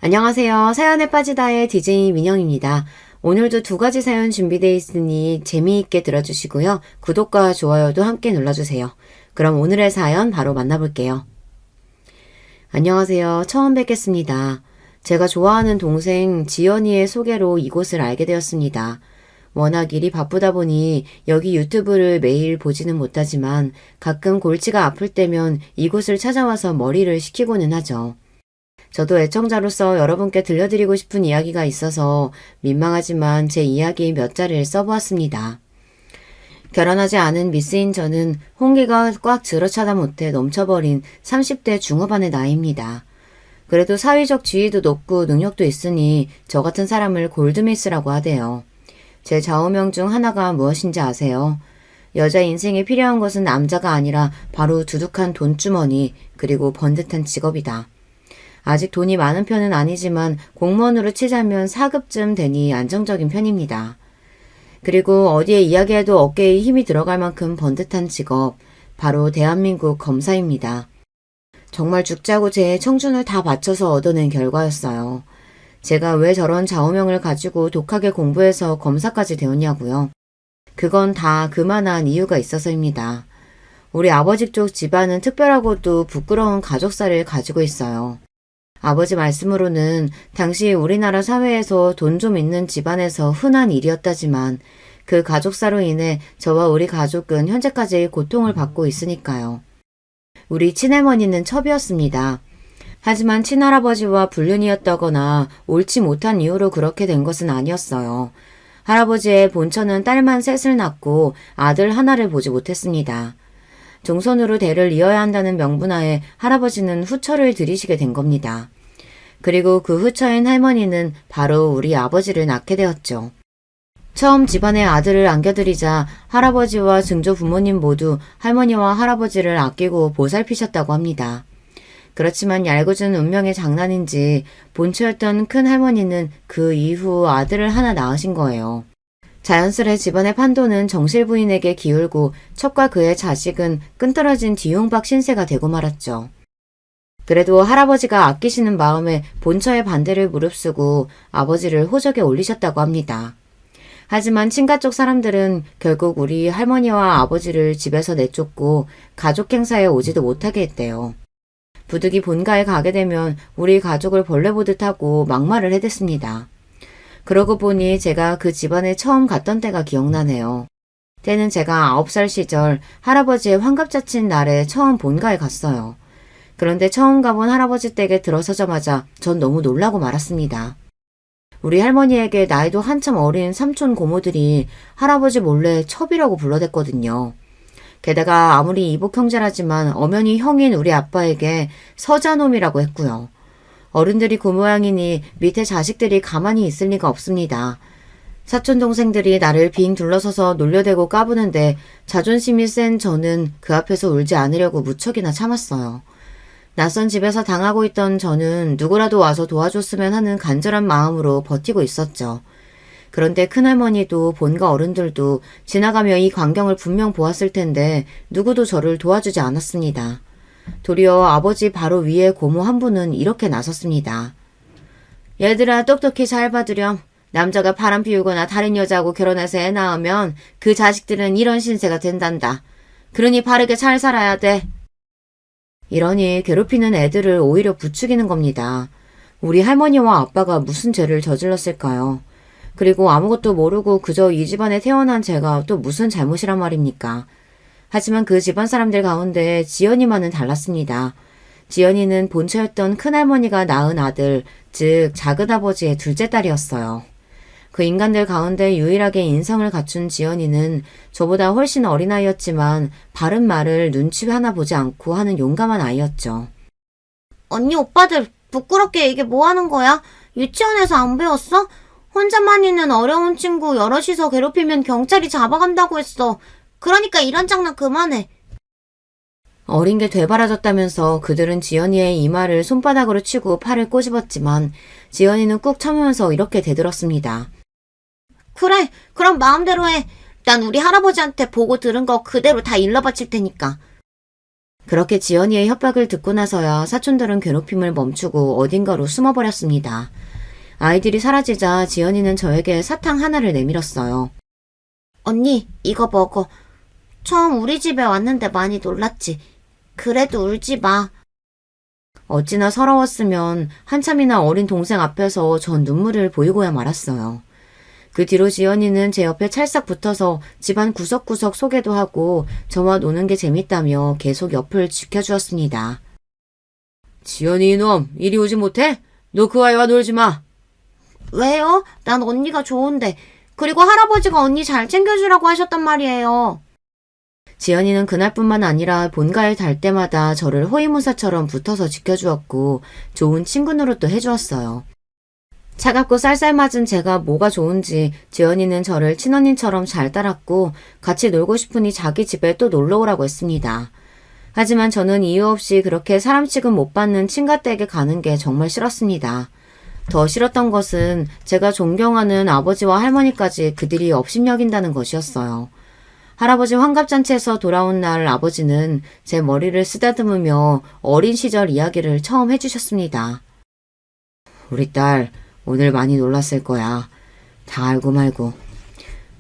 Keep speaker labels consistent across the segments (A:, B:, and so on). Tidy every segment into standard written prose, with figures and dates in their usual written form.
A: 안녕하세요. 사연에 빠지다의 DJ 민영입니다. 오늘도 두 가지 사연 준비되어 있으니 재미있게 들어주시고요. 구독과 좋아요도 함께 눌러주세요. 그럼 오늘의 사연 바로 만나볼게요. 안녕하세요. 처음 뵙겠습니다. 제가 좋아하는 동생 지연이의 소개로 이곳을 알게 되었습니다. 워낙 일이 바쁘다 보니 여기 유튜브를 매일 보지는 못하지만 가끔 골치가 아플 때면 이곳을 찾아와서 머리를 식히고는 하죠. 저도 애청자로서 여러분께 들려드리고 싶은 이야기가 있어서 민망하지만 제 이야기 몇 자리를 써보았습니다. 결혼하지 않은 미스인 저는 홍기가 꽉 들어차다 못해 넘쳐버린 30대 중후반의 나이입니다. 그래도 사회적 지위도 높고 능력도 있으니 저 같은 사람을 골드미스라고 하대요. 제 좌우명 중 하나가 무엇인지 아세요? 여자 인생에 필요한 것은 남자가 아니라 바로 두둑한 돈주머니 그리고 번듯한 직업이다. 아직 돈이 많은 편은 아니지만 공무원으로 치자면 4급쯤 되니 안정적인 편입니다. 그리고 어디에 이야기해도 어깨에 힘이 들어갈 만큼 번듯한 직업, 바로 대한민국 검사입니다. 정말 죽자고 제 청춘을 다 바쳐서 얻어낸 결과였어요. 제가 왜 저런 좌우명을 가지고 독하게 공부해서 검사까지 되었냐고요. 그건 다 그만한 이유가 있어서입니다. 우리 아버지 쪽 집안은 특별하고도 부끄러운 가족사를 가지고 있어요. 아버지 말씀으로는 당시 우리나라 사회에서 돈 좀 있는 집안에서 흔한 일이었다지만 그 가족사로 인해 저와 우리 가족은 현재까지 고통을 받고 있으니까요. 우리 친할머니는 첩이었습니다. 하지만 친할아버지와 불륜이었다거나 옳지 못한 이유로 그렇게 된 것은 아니었어요. 할아버지의 본처는 딸만 셋을 낳고 아들 하나를 보지 못했습니다. 종손으로 대를 이어야 한다는 명분하에 할아버지는 후처를 들이시게 된 겁니다. 그리고 그 후처인 할머니는 바로 우리 아버지를 낳게 되었죠. 처음 집안에 아들을 안겨드리자 할아버지와 증조 부모님 모두 할머니와 할아버지를 아끼고 보살피셨다고 합니다. 그렇지만 얄궂은 운명의 장난인지 본처였던 큰 할머니는 그 이후 아들을 하나 낳으신 거예요. 자연스레 집안의 판도는 정실 부인에게 기울고 첩과 그의 자식은 끈떨어진 뒤용박 신세가 되고 말았죠. 그래도 할아버지가 아끼시는 마음에 본처의 반대를 무릅쓰고 아버지를 호적에 올리셨다고 합니다. 하지만 친가 쪽 사람들은 결국 우리 할머니와 아버지를 집에서 내쫓고 가족 행사에 오지도 못하게 했대요. 부득이 본가에 가게 되면 우리 가족을 벌레 보듯 하고 막말을 해댔습니다. 그러고 보니 제가 그 집안에 처음 갔던 때가 기억나네요. 때는 제가 9살 시절 할아버지의 환갑자친 날에 처음 본가에 갔어요. 그런데 처음 가본 할아버지 댁에 들어서자마자 전 너무 놀라고 말았습니다. 우리 할머니에게 나이도 한참 어린 삼촌 고모들이 할아버지 몰래 첩이라고 불러댔거든요. 게다가 아무리 이복 형제라지만 엄연히 형인 우리 아빠에게 서자놈이라고 했고요. 어른들이 그 모양이니 밑에 자식들이 가만히 있을 리가 없습니다. 사촌 동생들이 나를 빙 둘러서서 놀려대고 까부는데 자존심이 센 저는 그 앞에서 울지 않으려고 무척이나 참았어요. 낯선 집에서 당하고 있던 저는 누구라도 와서 도와줬으면 하는 간절한 마음으로 버티고 있었죠. 그런데 큰할머니도 본가 어른들도 지나가며 이 광경을 분명 보았을 텐데 누구도 저를 도와주지 않았습니다. 도리어 아버지 바로 위에 고모 한 분은 이렇게 나섰습니다. 얘들아 똑똑히 잘 봐두렴. 남자가 바람 피우거나 다른 여자하고 결혼해서 애 낳으면 그 자식들은 이런 신세가 된단다. 그러니 바르게 잘 살아야 돼. 이러니 괴롭히는 애들을 오히려 부추기는 겁니다. 우리 할머니와 아빠가 무슨 죄를 저질렀을까요? 그리고 아무것도 모르고 그저 이 집안에 태어난 제가 또 무슨 잘못이란 말입니까? 하지만 그 집안 사람들 가운데 지연이만은 달랐습니다. 지연이는 본처였던 큰할머니가 낳은 아들, 즉 작은아버지의 둘째 딸이었어요. 그 인간들 가운데 유일하게 인성을 갖춘 지연이는 저보다 훨씬 어린아이였지만 바른 말을 눈치 하나 보지 않고 하는 용감한 아이였죠.
B: 언니 오빠들 부끄럽게 이게 뭐 하는 거야? 유치원에서 안 배웠어? 혼자만 있는 어려운 친구 여럿이서 괴롭히면 경찰이 잡아간다고 했어. 그러니까 이런 장난 그만해.
A: 어린 게 되바라졌다면서 그들은 지연이의 이마를 손바닥으로 치고 팔을 꼬집었지만 지연이는 꾹 참으면서 이렇게 대들었습니다.
B: 그래, 그럼 마음대로 해. 난 우리 할아버지한테 보고 들은 거 그대로 다 일러 바칠 테니까.
A: 그렇게 지연이의 협박을 듣고 나서야 사촌들은 괴롭힘을 멈추고 어딘가로 숨어버렸습니다. 아이들이 사라지자 지연이는 저에게 사탕 하나를 내밀었어요.
B: 언니, 이거 먹어. 처음 우리 집에 왔는데 많이 놀랐지. 그래도 울지 마.
A: 어찌나 서러웠으면 한참이나 어린 동생 앞에서 전 눈물을 보이고야 말았어요. 그 뒤로 지연이는 제 옆에 찰싹 붙어서 집안 구석구석 소개도 하고 저와 노는 게 재밌다며 계속 옆을 지켜주었습니다. 지연이 이놈, 이리 오지 못해? 너 그 아이와 놀지 마.
B: 왜요? 난 언니가 좋은데. 그리고 할아버지가 언니 잘 챙겨주라고 하셨단 말이에요.
A: 지연이는 그날뿐만 아니라 본가에 갈 때마다 저를 호위무사처럼 붙어서 지켜주었고 좋은 친구 노릇도 해주었어요. 차갑고 쌀쌀맞은 제가 뭐가 좋은지 지연이는 저를 친언니처럼 잘 따랐고 같이 놀고 싶으니 자기 집에 또 놀러 오라고 했습니다. 하지만 저는 이유 없이 그렇게 사람 취급 못 받는 친가댁에 가는 게 정말 싫었습니다. 더 싫었던 것은 제가 존경하는 아버지와 할머니까지 그들이 업신여긴다는 것이었어요. 할아버지 환갑잔치에서 돌아온 날 아버지는 제 머리를 쓰다듬으며 어린 시절 이야기를 처음 해주셨습니다. 우리 딸 오늘 많이 놀랐을 거야. 다 알고 말고.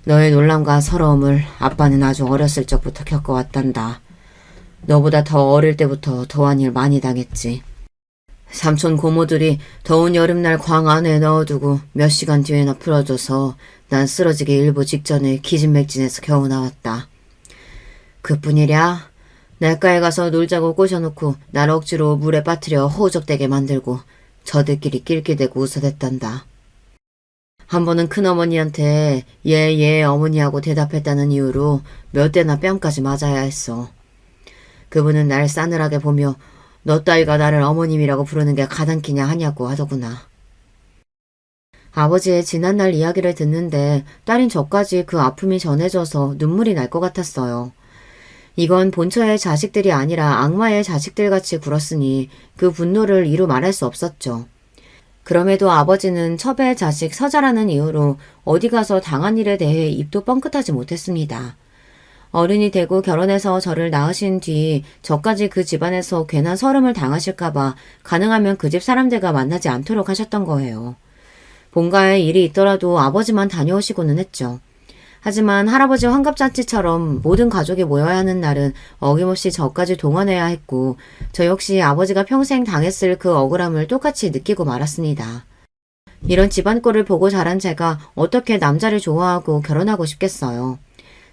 A: 너의 놀람과 서러움을 아빠는 아주 어렸을 적부터 겪어왔단다. 너보다 더 어릴 때부터 더한 일 많이 당했지. 삼촌 고모들이 더운 여름날 광 안에 넣어두고 몇 시간 뒤에나 풀어줘서 난 쓰러지기 일보 직전에 기진맥진해서 겨우 나왔다. 그뿐이랴. 냇가에 가서 놀자고 꼬셔놓고 날 억지로 물에 빠뜨려 호적되게 만들고 저들끼리 낄끼대고 웃어댔단다. 한 번은 큰어머니한테 예 어머니하고 대답했다는 이유로 몇 대나 뺨까지 맞아야 했어. 그분은 날 싸늘하게 보며 너 따위가 나를 어머님이라고 부르는 게 가당키냐 하냐고 하더구나. 아버지의 지난날 이야기를 듣는데 딸인 저까지 그 아픔이 전해져서 눈물이 날 것 같았어요. 이건 본처의 자식들이 아니라 악마의 자식들같이 굴었으니 그 분노를 이루 말할 수 없었죠. 그럼에도 아버지는 첩의 자식 서자라는 이유로 어디 가서 당한 일에 대해 입도 뻥끗하지 못했습니다. 어른이 되고 결혼해서 저를 낳으신 뒤 저까지 그 집안에서 괜한 서름을 당하실까봐 가능하면 그 집 사람들과 만나지 않도록 하셨던 거예요. 본가에 일이 있더라도 아버지만 다녀오시고는 했죠. 하지만 할아버지 환갑잔치처럼 모든 가족이 모여야 하는 날은 어김없이 저까지 동원해야 했고 저 역시 아버지가 평생 당했을 그 억울함을 똑같이 느끼고 말았습니다. 이런 집안꼴을 보고 자란 제가 어떻게 남자를 좋아하고 결혼하고 싶겠어요.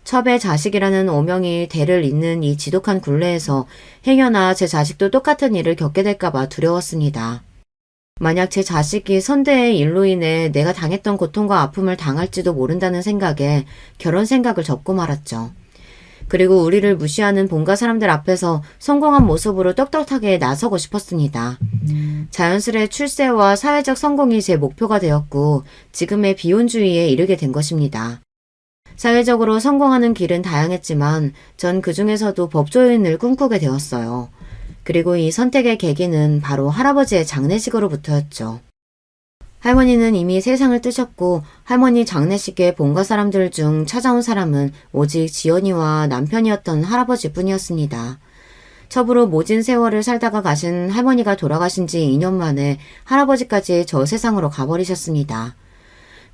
A: 첩의 자식이라는 오명이 대를 잇는 이 지독한 굴레에서 행여나 제 자식도 똑같은 일을 겪게 될까봐 두려웠습니다. 만약 제 자식이 선대의 일로 인해 내가 당했던 고통과 아픔을 당할지도 모른다는 생각에 결혼 생각을 접고 말았죠. 그리고 우리를 무시하는 본가 사람들 앞에서 성공한 모습으로 떳떳하게 나서고 싶었습니다. 자연스레 출세와 사회적 성공이 제 목표가 되었고 지금의 비혼주의에 이르게 된 것입니다. 사회적으로 성공하는 길은 다양했지만 전 그중에서도 법조인을 꿈꾸게 되었어요. 그리고 이 선택의 계기는 바로 할아버지의 장례식으로부터였죠. 할머니는 이미 세상을 뜨셨고 할머니 장례식에 본가 사람들 중 찾아온 사람은 오직 지연이와 남편이었던 할아버지뿐이었습니다. 첩으로 모진 세월을 살다가 가신 할머니가 돌아가신 지 2년 만에 할아버지까지 저 세상으로 가버리셨습니다.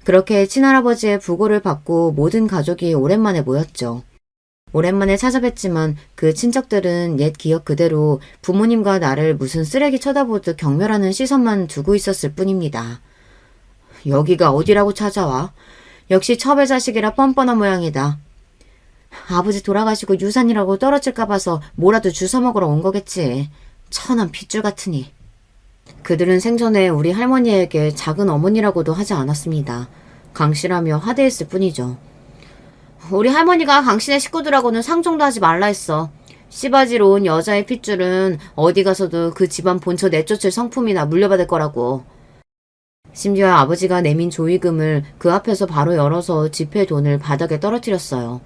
A: 그렇게 친할아버지의 부고를 받고 모든 가족이 오랜만에 모였죠. 오랜만에 찾아뵀지만 그 친척들은 옛 기억 그대로 부모님과 나를 무슨 쓰레기 쳐다보듯 경멸하는 시선만 두고 있었을 뿐입니다. 여기가 어디라고 찾아와? 역시 첩의 자식이라 뻔뻔한 모양이다. 아버지 돌아가시고 유산이라고 떨어질까 봐서 뭐라도 주워 먹으러 온 거겠지. 천한 핏줄 같으니. 그들은 생전에 우리 할머니에게 작은 어머니라고도 하지 않았습니다. 강씨라며 하대했을 뿐이죠. 우리 할머니가 강씨네 식구들하고는 상종도 하지 말라 했어. 씨바지로 온 여자의 핏줄은 어디 가서도 그 집안 본처 내쫓을 성품이나 물려받을 거라고. 심지어 아버지가 내민 조의금을 그 앞에서 바로 열어서 지폐 돈을 바닥에 떨어뜨렸어요.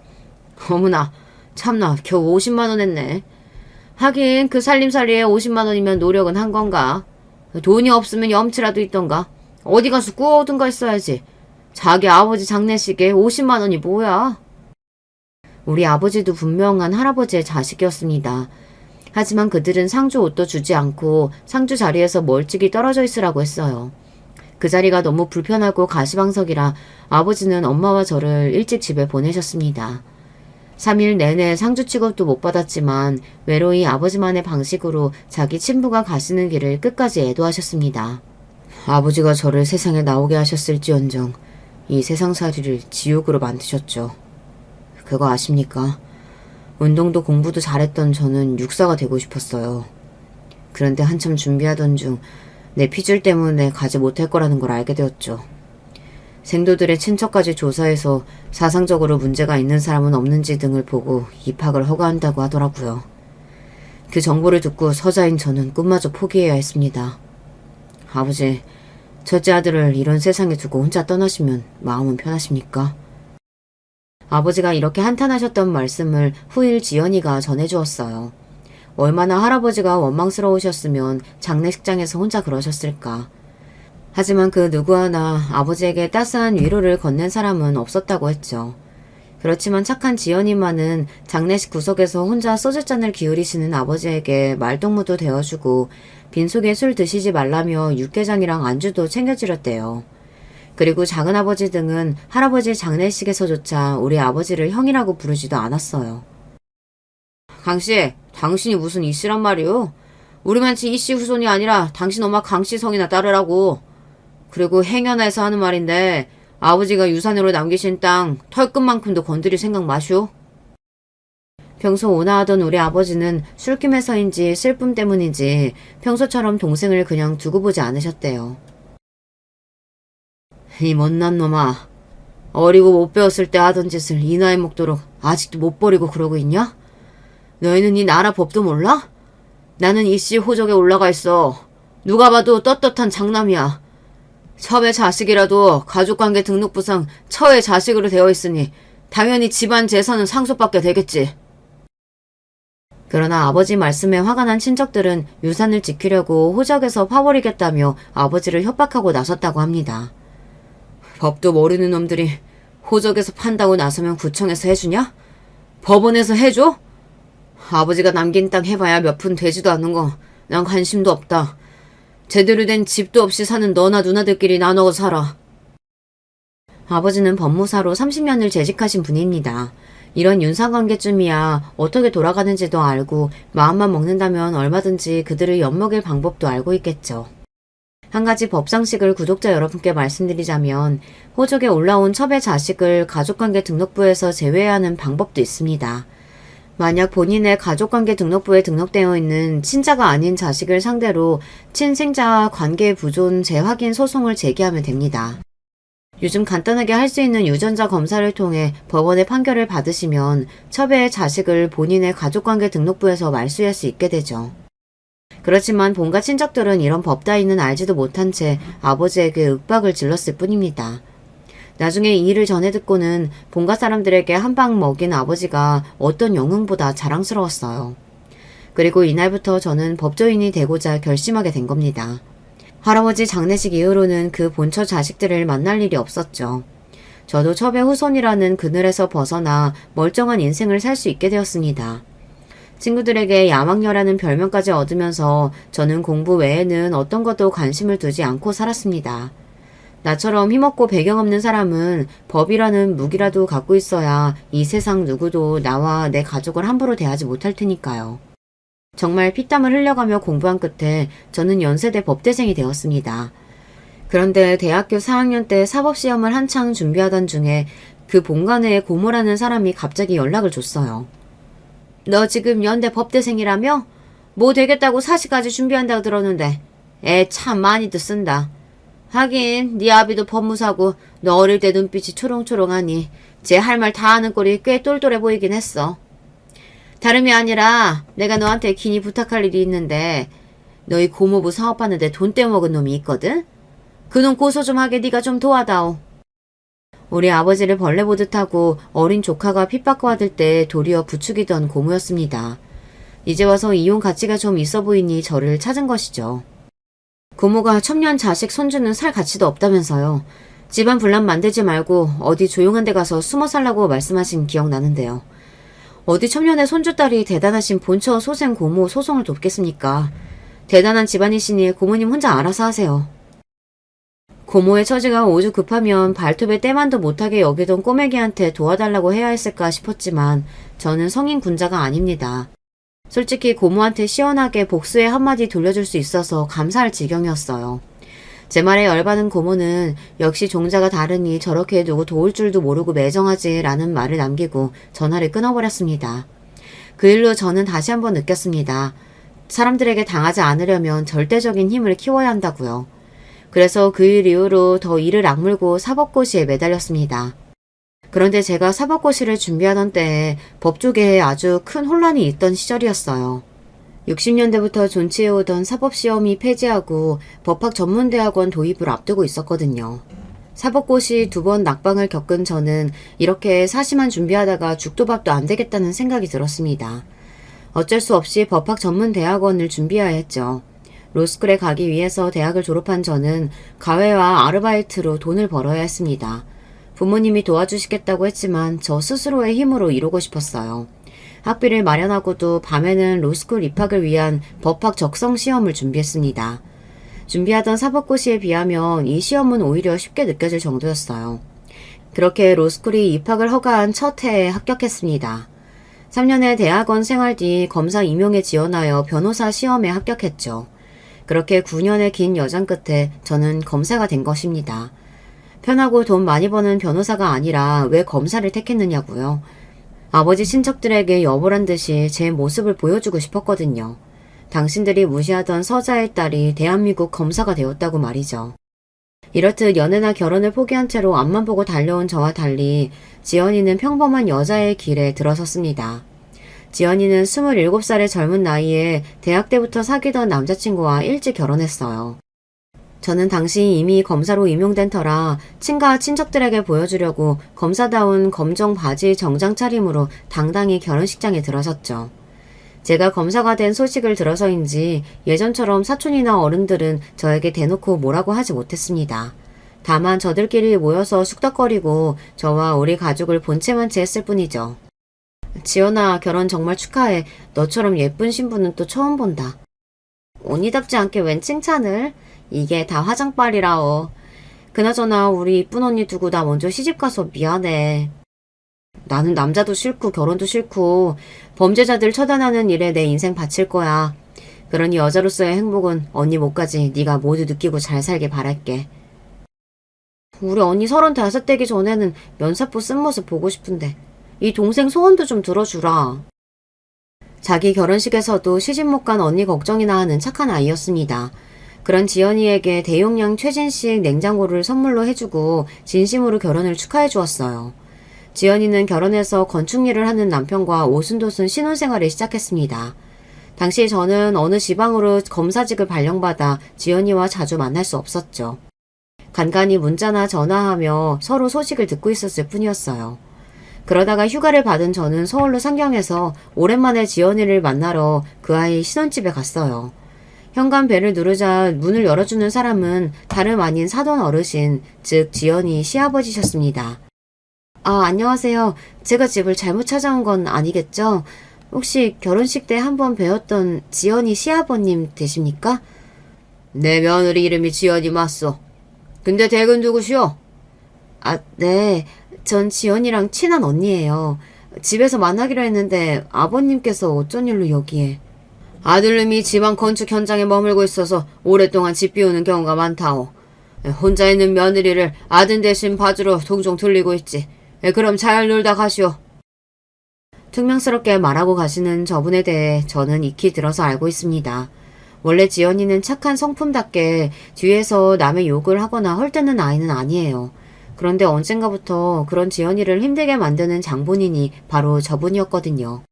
A: 어머나, 참나 겨우 50만 원 했네. 하긴 그 살림살이에 50만 원이면 노력은 한 건가. 돈이 없으면 염치라도 있던가. 어디 가서 구워오든가 했어야지. 자기 아버지 장례식에 50만 원이 뭐야. 우리 아버지도 분명한 할아버지의 자식이었습니다. 하지만 그들은 상주 옷도 주지 않고 상주 자리에서 멀찍이 떨어져 있으라고 했어요. 그 자리가 너무 불편하고 가시방석이라 아버지는 엄마와 저를 일찍 집에 보내셨습니다. 3일 내내 상주 취급도 못 받았지만 외로이 아버지만의 방식으로 자기 친부가 가시는 길을 끝까지 애도하셨습니다. 아버지가 저를 세상에 나오게 하셨을지언정 이 세상살이를 지옥으로 만드셨죠. 그거 아십니까? 운동도 공부도 잘했던 저는 육사가 되고 싶었어요. 그런데 한참 준비하던 중 내 피줄 때문에 가지 못할 거라는 걸 알게 되었죠. 생도들의 친척까지 조사해서 사상적으로 문제가 있는 사람은 없는지 등을 보고 입학을 허가한다고 하더라고요. 그 정보를 듣고 서자인 저는 꿈마저 포기해야 했습니다. 아버지, 첫째 아들을 이런 세상에 두고 혼자 떠나시면 마음은 편하십니까? 아버지가 이렇게 한탄하셨던 말씀을 후일 지연이가 전해주었어요. 얼마나 할아버지가 원망스러우셨으면 장례식장에서 혼자 그러셨을까. 하지만 그 누구 하나 아버지에게 따스한 위로를 건넨 사람은 없었다고 했죠. 그렇지만 착한 지연이만은 장례식 구석에서 혼자 소주잔을 기울이시는 아버지에게 말동무도 되어주고 빈속에 술 드시지 말라며 육개장이랑 안주도 챙겨드렸대요. 그리고 작은아버지 등은 할아버지 장례식에서조차 우리 아버지를 형이라고 부르지도 않았어요. 강씨, 당신이 무슨 이씨란 말이오? 우리만치 이씨 후손이 아니라 당신 엄마 강씨 성이나 따르라고. 그리고 행여나에서 하는 말인데 아버지가 유산으로 남기신 땅 털끝만큼도 건드릴 생각 마시오. 평소 온화하던 우리 아버지는 술김에서인지 슬픔 때문인지 평소처럼 동생을 그냥 두고 보지 않으셨대요. 이 못난 놈아, 어리고 못 배웠을 때 하던 짓을 이 나이 먹도록 아직도 못 버리고 그러고 있냐? 너희는 이 나라 법도 몰라? 나는 이씨 호적에 올라가 있어. 누가 봐도 떳떳한 장남이야. 첩의 자식이라도 가족관계 등록부상 처의 자식으로 되어 있으니 당연히 집안 재산은 상속받게 되겠지. 그러나 아버지 말씀에 화가 난 친척들은 유산을 지키려고 호적에서 파버리겠다며 아버지를 협박하고 나섰다고 합니다. 법도 모르는 놈들이 호적에서 판다고 나서면 구청에서 해주냐? 법원에서 해줘? 아버지가 남긴 땅 해봐야 몇 푼 되지도 않는 거 난 관심도 없다. 제대로 된 집도 없이 사는 너나 누나들끼리 나눠 살아. 아버지는 법무사로 30년을 재직하신 분입니다. 이런 윤사관계쯤이야 어떻게 돌아가는지도 알고 마음만 먹는다면 얼마든지 그들을 엿먹일 방법도 알고 있겠죠. 한 가지 법상식을 구독자 여러분께 말씀드리자면 호적에 올라온 첩의 자식을 가족관계 등록부에서 제외해야 하는 방법도 있습니다. 만약 본인의 가족관계 등록부에 등록되어 있는 친자가 아닌 자식을 상대로 친생자 관계 부존 재확인 소송을 제기하면 됩니다. 요즘 간단하게 할 수 있는 유전자 검사를 통해 법원의 판결을 받으시면 첩의 자식을 본인의 가족관계 등록부에서 말소할 수 있게 되죠. 그렇지만 본가 친척들은 이런 법 따위는 알지도 못한 채 아버지에게 윽박을 질렀을 뿐입니다. 나중에 이 일을 전해 듣고는 본가 사람들에게 한 방 먹인 아버지가 어떤 영웅보다 자랑스러웠어요. 그리고 이날부터 저는 법조인이 되고자 결심하게 된 겁니다. 할아버지 장례식 이후로는 그 본처 자식들을 만날 일이 없었죠. 저도 첩의 후손이라는 그늘에서 벗어나 멀쩡한 인생을 살 수 있게 되었습니다. 친구들에게 야망녀라는 별명까지 얻으면서 저는 공부 외에는 어떤 것도 관심을 두지 않고 살았습니다. 나처럼 힘없고 배경 없는 사람은 법이라는 무기라도 갖고 있어야 이 세상 누구도 나와 내 가족을 함부로 대하지 못할 테니까요. 정말 피땀을 흘려가며 공부한 끝에 저는 연세대 법대생이 되었습니다. 그런데 대학교 4학년 때 사법시험을 한창 준비하던 중에 그 본관의 고모라는 사람이 갑자기 연락을 줬어요. 너 지금 연대 법대생이라며? 뭐 되겠다고 사시까지 준비한다고 들었는데 애 참 많이도 쓴다. 하긴 네 아비도 법무사고 너 어릴 때 눈빛이 초롱초롱하니 쟤 할 말 다 하는 꼴이 꽤 똘똘해 보이긴 했어. 다름이 아니라 내가 너한테 긴히 부탁할 일이 있는데 너희 고모부 사업하는데 돈 떼어먹은 놈이 있거든? 그놈 고소 좀 하게 네가 좀 도와다오. 우리 아버지를 벌레 보듯 하고 어린 조카가 핍박과 받을 때 도리어 부추기던 고모였습니다. 이제 와서 이혼 가치가 좀 있어 보이니 저를 찾은 것이죠. 고모가 첩년 자식 손주는 살 가치도 없다면서요. 집안 분란 만들지 말고 어디 조용한 데 가서 숨어 살라고 말씀하신 기억 나는데요. 어디 첨년의 손주딸이 대단하신 본처 소생 고모 소송을 돕겠습니까? 대단한 집안이시니 고모님 혼자 알아서 하세요. 고모의 처지가 오죽 급하면 발톱에 때만도 못하게 여기던 꼬매기한테 도와달라고 해야 했을까 싶었지만 저는 성인 군자가 아닙니다. 솔직히 고모한테 시원하게 복수의 한마디 돌려줄 수 있어서 감사할 지경이었어요. 제 말에 열받은 고모는 역시 종자가 다르니 저렇게 누구 도울 줄도 모르고 매정하지 라는 말을 남기고 전화를 끊어버렸습니다. 그 일로 저는 다시 한번 느꼈습니다. 사람들에게 당하지 않으려면 절대적인 힘을 키워야 한다고요. 그래서 그 일 이후로 더 이를 악물고 사법고시에 매달렸습니다. 그런데 제가 사법고시를 준비하던 때에 법조계에 아주 큰 혼란이 있던 시절이었어요. 60년대부터 존치해오던 사법시험이 폐지하고 법학 전문대학원 도입을 앞두고 있었거든요. 사법고시 2번 낙방을 겪은 저는 이렇게 사시만 준비하다가 죽도 밥도 안 되겠다는 생각이 들었습니다. 어쩔 수 없이 법학 전문대학원을 준비해야 했죠. 로스쿨에 가기 위해서 대학을 졸업한 저는 가외와 아르바이트로 돈을 벌어야 했습니다. 부모님이 도와주시겠다고 했지만 저 스스로의 힘으로 이루고 싶었어요. 학비를 마련하고도 밤에는 로스쿨 입학을 위한 법학 적성 시험을 준비했습니다. 준비하던 사법고시에 비하면 이 시험은 오히려 쉽게 느껴질 정도였어요. 그렇게 로스쿨이 입학을 허가한 첫 해에 합격했습니다. 3년의 대학원 생활 뒤 검사 임용에 지원하여 변호사 시험에 합격했죠. 그렇게 9년의 긴 여정 끝에 저는 검사가 된 것입니다. 편하고 돈 많이 버는 변호사가 아니라 왜 검사를 택했느냐고요. 아버지 친척들에게 여보란 듯이 제 모습을 보여주고 싶었거든요. 당신들이 무시하던 서자의 딸이 대한민국 검사가 되었다고 말이죠. 이렇듯 연애나 결혼을 포기한 채로 앞만 보고 달려온 저와 달리 지연이는 평범한 여자의 길에 들어섰습니다. 지연이는 27살의 젊은 나이에 대학 때부터 사귀던 남자친구와 일찍 결혼했어요. 저는 당시 이미 검사로 임용된 터라 친가 친척들에게 보여주려고 검사다운 검정 바지 정장 차림으로 당당히 결혼식장에 들어섰죠. 제가 검사가 된 소식을 들어서인지 예전처럼 사촌이나 어른들은 저에게 대놓고 뭐라고 하지 못했습니다. 다만 저들끼리 모여서 쑥덕거리고 저와 우리 가족을 본체만 채 했을 뿐이죠. 지연아, 결혼 정말 축하해. 너처럼 예쁜 신부는 또 처음 본다. 언니답지 않게 웬 칭찬을? 이게 다 화장빨이라오. 그나저나 우리 이쁜 언니 두고 나 먼저 시집가서 미안해. 나는 남자도 싫고 결혼도 싫고 범죄자들 처단하는 일에 내 인생 바칠 거야. 그러니 여자로서의 행복은 언니 못까지 네가 모두 느끼고 잘 살길 바랄게. 우리 언니 35 되기 전에는 면사포 쓴 모습 보고 싶은데 이 동생 소원도 좀 들어주라. 자기 결혼식에서도 시집 못 간 언니 걱정이나 하는 착한 아이였습니다. 그런 지연이에게 대용량 최진식 냉장고를 선물로 해주고 진심으로 결혼을 축하해 주었어요. 지연이는 결혼해서 건축 일을 하는 남편과 오순도순 신혼생활을 시작했습니다. 당시 저는 어느 지방으로 검사직을 발령받아 지연이와 자주 만날 수 없었죠. 간간히 문자나 전화하며 서로 소식을 듣고 있었을 뿐이었어요. 그러다가 휴가를 받은 저는 서울로 상경해서 오랜만에 지연이를 만나러 그 아이 신혼집에 갔어요. 현관 벨을 누르자 문을 열어주는 사람은 다름 아닌 사돈 어르신, 즉 지연이 시아버지셨습니다. 아, 안녕하세요. 제가 집을 잘못 찾아온 건 아니겠죠? 혹시 결혼식 때 한번 뵈었던 지연이 시아버님 되십니까? 내 며느리 이름이 지연이 맞소. 근데 댁은 누구시오? 아, 네. 전 지연이랑 친한 언니예요. 집에서 만나기로 했는데 아버님께서 어쩐 일로 여기에. 아들님이 지방 건축 현장에 머물고 있어서 오랫동안 집 비우는 경우가 많다오. 혼자 있는 며느리를 아들 대신 봐주러 종종 들리고 있지. 그럼 잘 놀다 가시오. 퉁명스럽게 말하고 가시는 저분에 대해 저는 익히 들어서 알고 있습니다. 원래 지연이는 착한 성품답게 뒤에서 남의 욕을 하거나 헐뜯는 아이는 아니에요. 그런데 언젠가부터 그런 지연이를 힘들게 만드는 장본인이 바로 저분이었거든요.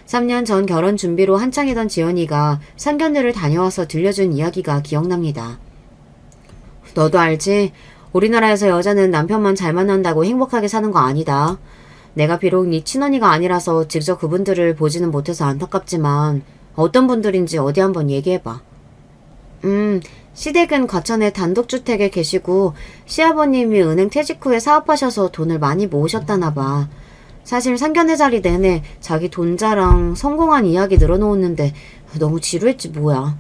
A: 3년 전 결혼 준비로 한창이던 지연이가 상견례를 다녀와서 들려준 이야기가 기억납니다. 너도 알지? 우리나라에서 여자는 남편만 잘 만난다고 행복하게 사는 거 아니다. 내가 비록 네 친언니가 아니라서 직접 그분들을 보지는 못해서 안타깝지만 어떤 분들인지 어디 한번 얘기해봐. 시댁은 과천의 단독주택에 계시고 시아버님이 은행 퇴직 후에 사업하셔서 돈을 많이 모으셨다나 봐. 사실 상견례 자리 내내 자기 돈 자랑, 성공한 이야기 늘어놓았는데 너무 지루했지 뭐야.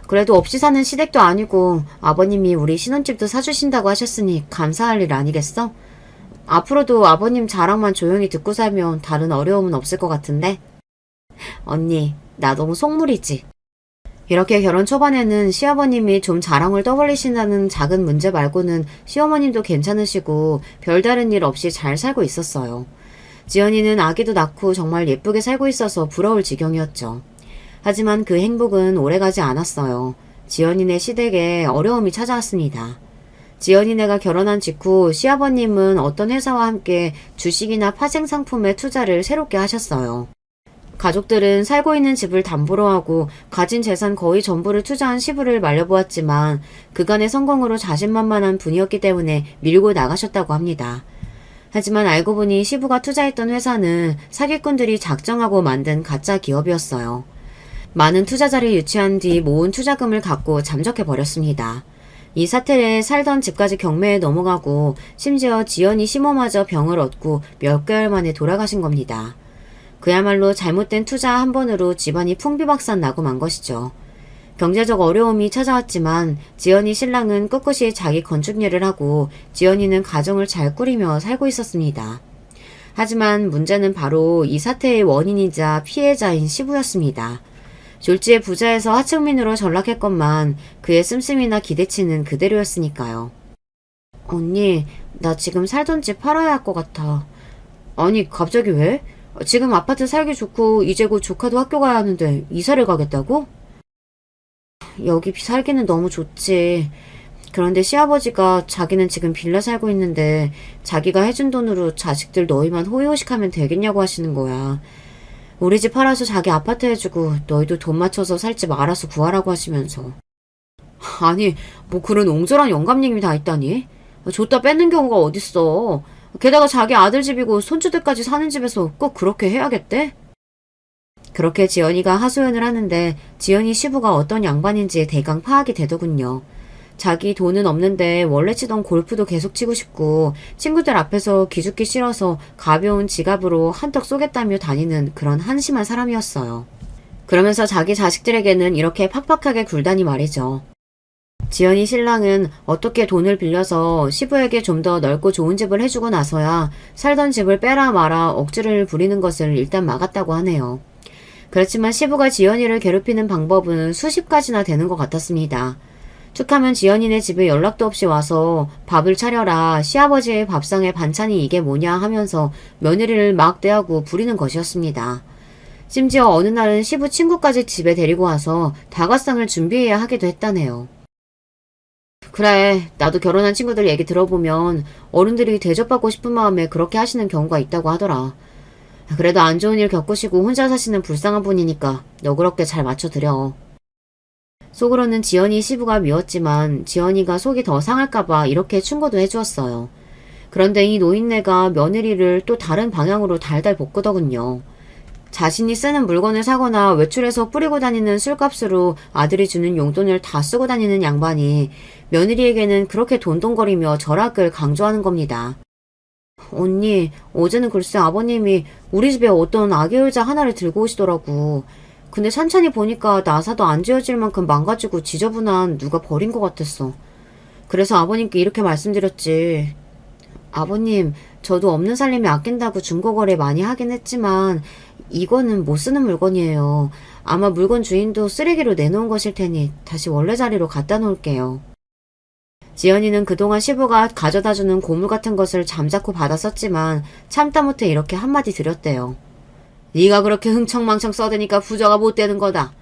A: 그래도 없이 사는 시댁도 아니고 아버님이 우리 신혼집도 사주신다고 하셨으니 감사할 일 아니겠어? 앞으로도 아버님 자랑만 조용히 듣고 살면 다른 어려움은 없을 것 같은데? 언니, 나 너무 속물이지? 이렇게 결혼 초반에는 시아버님이 좀 자랑을 떠벌리신다는 작은 문제 말고는 시어머님도 괜찮으시고 별다른 일 없이 잘 살고 있었어요. 지연이는 아기도 낳고 정말 예쁘게 살고 있어서 부러울 지경이었죠. 하지만 그 행복은 오래가지 않았어요. 지연이네 시댁에 어려움이 찾아왔습니다. 지연이네가 결혼한 직후 시아버님은 어떤 회사와 함께 주식이나 파생 상품에 투자를 새롭게 하셨어요. 가족들은 살고 있는 집을 담보로 하고 가진 재산 거의 전부를 투자한 시부를 말려보았지만 그간의 성공으로 자신만만한 분이었기 때문에 밀고 나가셨다고 합니다. 하지만 알고 보니 시부가 투자했던 회사는 사기꾼들이 작정하고 만든 가짜 기업이었어요. 많은 투자자를 유치한 뒤 모은 투자금을 갖고 잠적해버렸습니다. 이 사태에 살던 집까지 경매에 넘어가고 심지어 지연이 시모마저 병을 얻고 몇 개월 만에 돌아가신 겁니다. 그야말로 잘못된 투자 한 번으로 집안이 풍비박산 나고 만 것이죠. 경제적 어려움이 찾아왔지만 지연이 신랑은 꿋꿋이 자기 건축 일을 하고 지연이는 가정을 잘 꾸리며 살고 있었습니다. 하지만 문제는 바로 이 사태의 원인이자 피해자인 시부였습니다. 졸지에 부자에서 하층민으로 전락했건만 그의 씀씀이나 기대치는 그대로였으니까요. 언니, 나 지금 살던 집 팔아야 할 것 같아. 아니, 갑자기 왜? 지금 아파트 살기 좋고 이제 곧 조카도 학교 가야 하는데 이사를 가겠다고? 여기 살기는 너무 좋지. 그런데 시아버지가 자기는 지금 빌라 살고 있는데 자기가 해준 돈으로 자식들 너희만 호의호식하면 되겠냐고 하시는 거야. 우리 집 팔아서 자기 아파트 해주고 너희도 돈 맞춰서 살 집 알아서 구하라고 하시면서. 아니, 뭐 그런 옹졸한 영감님이 다 있다니? 줬다 뺏는 경우가 어딨어. 게다가 자기 아들 집이고 손주들까지 사는 집에서 꼭 그렇게 해야겠대? 그렇게 지연이가 하소연을 하는데 지연이 시부가 어떤 양반인지 대강 파악이 되더군요. 자기 돈은 없는데 원래 치던 골프도 계속 치고 싶고 친구들 앞에서 기죽기 싫어서 가벼운 지갑으로 한턱 쏘겠다며 다니는 그런 한심한 사람이었어요. 그러면서 자기 자식들에게는 이렇게 팍팍하게 굴다니 말이죠. 지연이 신랑은 어떻게 돈을 빌려서 시부에게 좀 더 넓고 좋은 집을 해주고 나서야 살던 집을 빼라 마라 억지를 부리는 것을 일단 막았다고 하네요. 그렇지만 시부가 지연이를 괴롭히는 방법은 수십 가지나 되는 것 같았습니다. 툭하면 지연이네 집에 연락도 없이 와서 밥을 차려라, 시아버지의 밥상에 반찬이 이게 뭐냐 하면서 며느리를 막 대하고 부리는 것이었습니다. 심지어 어느 날은 시부 친구까지 집에 데리고 와서 다과상을 준비해야 하기도 했다네요. 그래, 나도 결혼한 친구들 얘기 들어보면 어른들이 대접받고 싶은 마음에 그렇게 하시는 경우가 있다고 하더라. 그래도 안 좋은 일 겪으시고 혼자 사시는 불쌍한 분이니까 너그럽게 잘 맞춰드려. 속으로는 지연이 시부가 미웠지만 지연이가 속이 더 상할까봐 이렇게 충고도 해주었어요. 그런데 이 노인네가 며느리를 또 다른 방향으로 달달 볶으더군요. 자신이 쓰는 물건을 사거나 외출해서 뿌리고 다니는 술값으로 아들이 주는 용돈을 다 쓰고 다니는 양반이 며느리에게는 그렇게 돈돈거리며 절약을 강조하는 겁니다. 언니, 어제는 글쎄 아버님이 우리 집에 어떤 아기 의자 하나를 들고 오시더라고. 근데 찬찬히 보니까 나사도 안 지어질 만큼 망가지고 지저분한 누가 버린 것 같았어. 그래서 아버님께 이렇게 말씀드렸지. 아버님, 저도 없는 살림에 아낀다고 중고거래 많이 하긴 했지만 이거는 못 쓰는 물건이에요. 아마 물건 주인도 쓰레기로 내놓은 것일 테니 다시 원래 자리로 갖다 놓을게요. 지연이는 그동안 시부가 가져다주는 고물 같은 것을 잠자코 받아 썼지만 참다 못해 이렇게 한마디 드렸대요. 네가 그렇게 흥청망청 써대니까 부자가 못 되는 거다.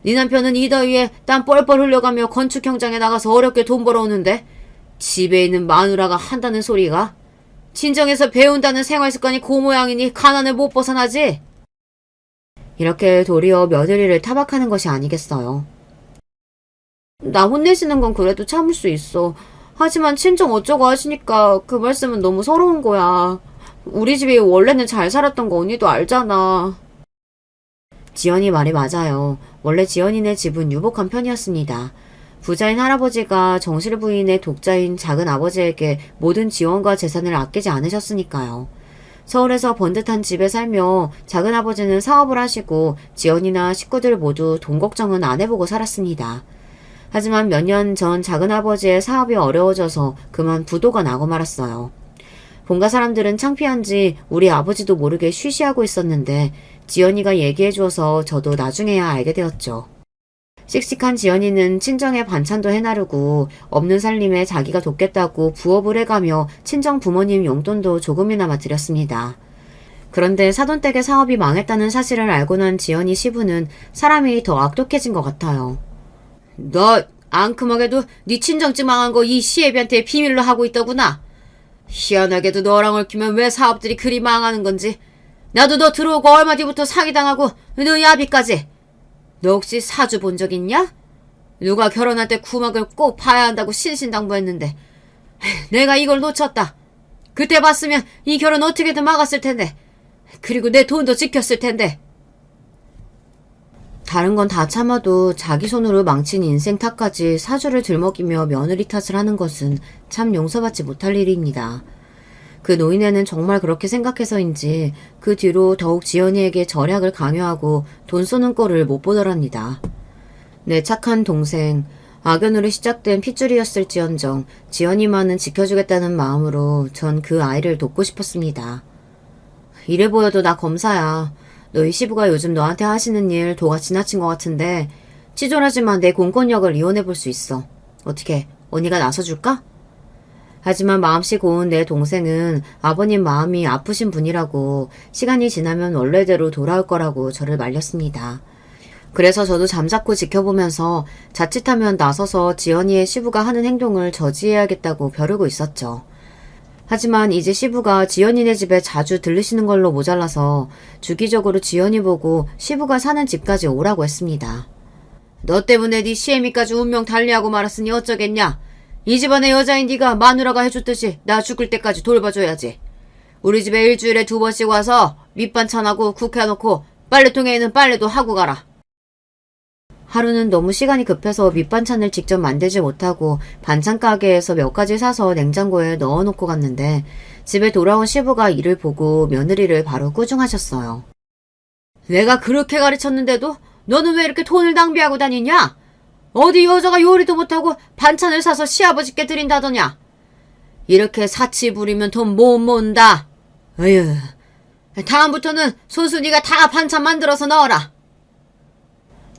A: 네 남편은 이 더위에 땀 뻘뻘 흘려가며 건축 현장에 나가서 어렵게 돈 벌어오는데 집에 있는 마누라가 한다는 소리가 친정에서 배운다는 생활습관이 그 모양이니 가난을 못 벗어나지? 이렇게 도리어 며느리를 타박하는 것이 아니겠어요. 나 혼내시는 건 그래도 참을 수 있어. 하지만 친정 어쩌고 하시니까 그 말씀은 너무 서러운 거야. 우리 집이 원래는 잘 살았던 거 언니도 알잖아. 지연이 말이 맞아요. 원래 지연이네 집은 유복한 편이었습니다. 부자인 할아버지가 정실 부인의 독자인 작은 아버지에게 모든 지원과 재산을 아끼지 않으셨으니까요. 서울에서 번듯한 집에 살며 작은아버지는 사업을 하시고 지연이나 식구들 모두 돈 걱정은 안 해보고 살았습니다. 하지만 몇 년 전 작은아버지의 사업이 어려워져서 그만 부도가 나고 말았어요. 본가 사람들은 창피한지 우리 아버지도 모르게 쉬쉬하고 있었는데 지연이가 얘기해줘서 저도 나중에야 알게 되었죠. 씩씩한 지연이는 친정에 반찬도 해나르고 없는 살림에 자기가 돕겠다고 부업을 해가며 친정 부모님 용돈도 조금이나마 드렸습니다. 그런데 사돈댁의 사업이 망했다는 사실을 알고 난 지연이 시부는 사람이 더 악독해진 것 같아요. 너 앙큼하게도 네 친정집 망한 거 이 시애비한테 비밀로 하고 있더구나. 희한하게도 너랑 얽히면 왜 사업들이 그리 망하는 건지. 나도 너 들어오고 얼마 뒤부터 사기당하고 너 야비까지. 너 혹시 사주 본 적 있냐? 누가 결혼할 때 구막을 꼭 봐야 한다고 신신당부했는데 내가 이걸 놓쳤다. 그때 봤으면 이 결혼 어떻게든 막았을 텐데. 그리고 내 돈도 지켰을 텐데. 다른 건 다 참아도 자기 손으로 망친 인생 탓까지 사주를 들먹이며 며느리 탓을 하는 것은 참 용서받지 못할 일입니다. 그 노인네는 정말 그렇게 생각해서인지 그 뒤로 더욱 지연이에게 절약을 강요하고 돈 쏘는 꼴을 못 보더랍니다. 내 착한 동생, 악연으로 시작된 핏줄이었을지언정 지연이만은 지켜주겠다는 마음으로 전 그 아이를 돕고 싶었습니다. 이래 보여도 나 검사야. 너희 시부가 요즘 너한테 하시는 일 도가 지나친 것 같은데 치졸하지만 내 공권력을 이용해 볼 수 있어. 어떻게 언니가 나서줄까? 하지만 마음씨 고운 내 동생은 아버님 마음이 아프신 분이라고 시간이 지나면 원래대로 돌아올 거라고 저를 말렸습니다. 그래서 저도 잠자코 지켜보면서 자칫하면 나서서 지연이의 시부가 하는 행동을 저지해야겠다고 벼르고 있었죠. 하지만 이제 시부가 지연이네 집에 자주 들르시는 걸로 모자라서 주기적으로 지연이 보고 시부가 사는 집까지 오라고 했습니다. 너 때문에 네 시애미까지 운명 달리하고 말았으니 어쩌겠냐? 이 집안의 여자인 네가 마누라가 해줬듯이 나 죽을 때까지 돌봐줘야지. 우리 집에 일주일에 2번씩 와서 밑반찬하고 국 해놓고 빨래통에는 빨래도 하고 가라. 하루는 너무 시간이 급해서 밑반찬을 직접 만들지 못하고 반찬 가게에서 몇 가지 사서 냉장고에 넣어놓고 갔는데 집에 돌아온 시부가 이를 보고 며느리를 바로 꾸중하셨어요. 내가 그렇게 가르쳤는데도 너는 왜 이렇게 돈을 낭비하고 다니냐? 어디 여자가 요리도 못하고 반찬을 사서 시아버지께 드린다더냐? 이렇게 사치 부리면 돈 못 모은다. 어휴, 다음부터는 손수 네가 다 반찬 만들어서 넣어라.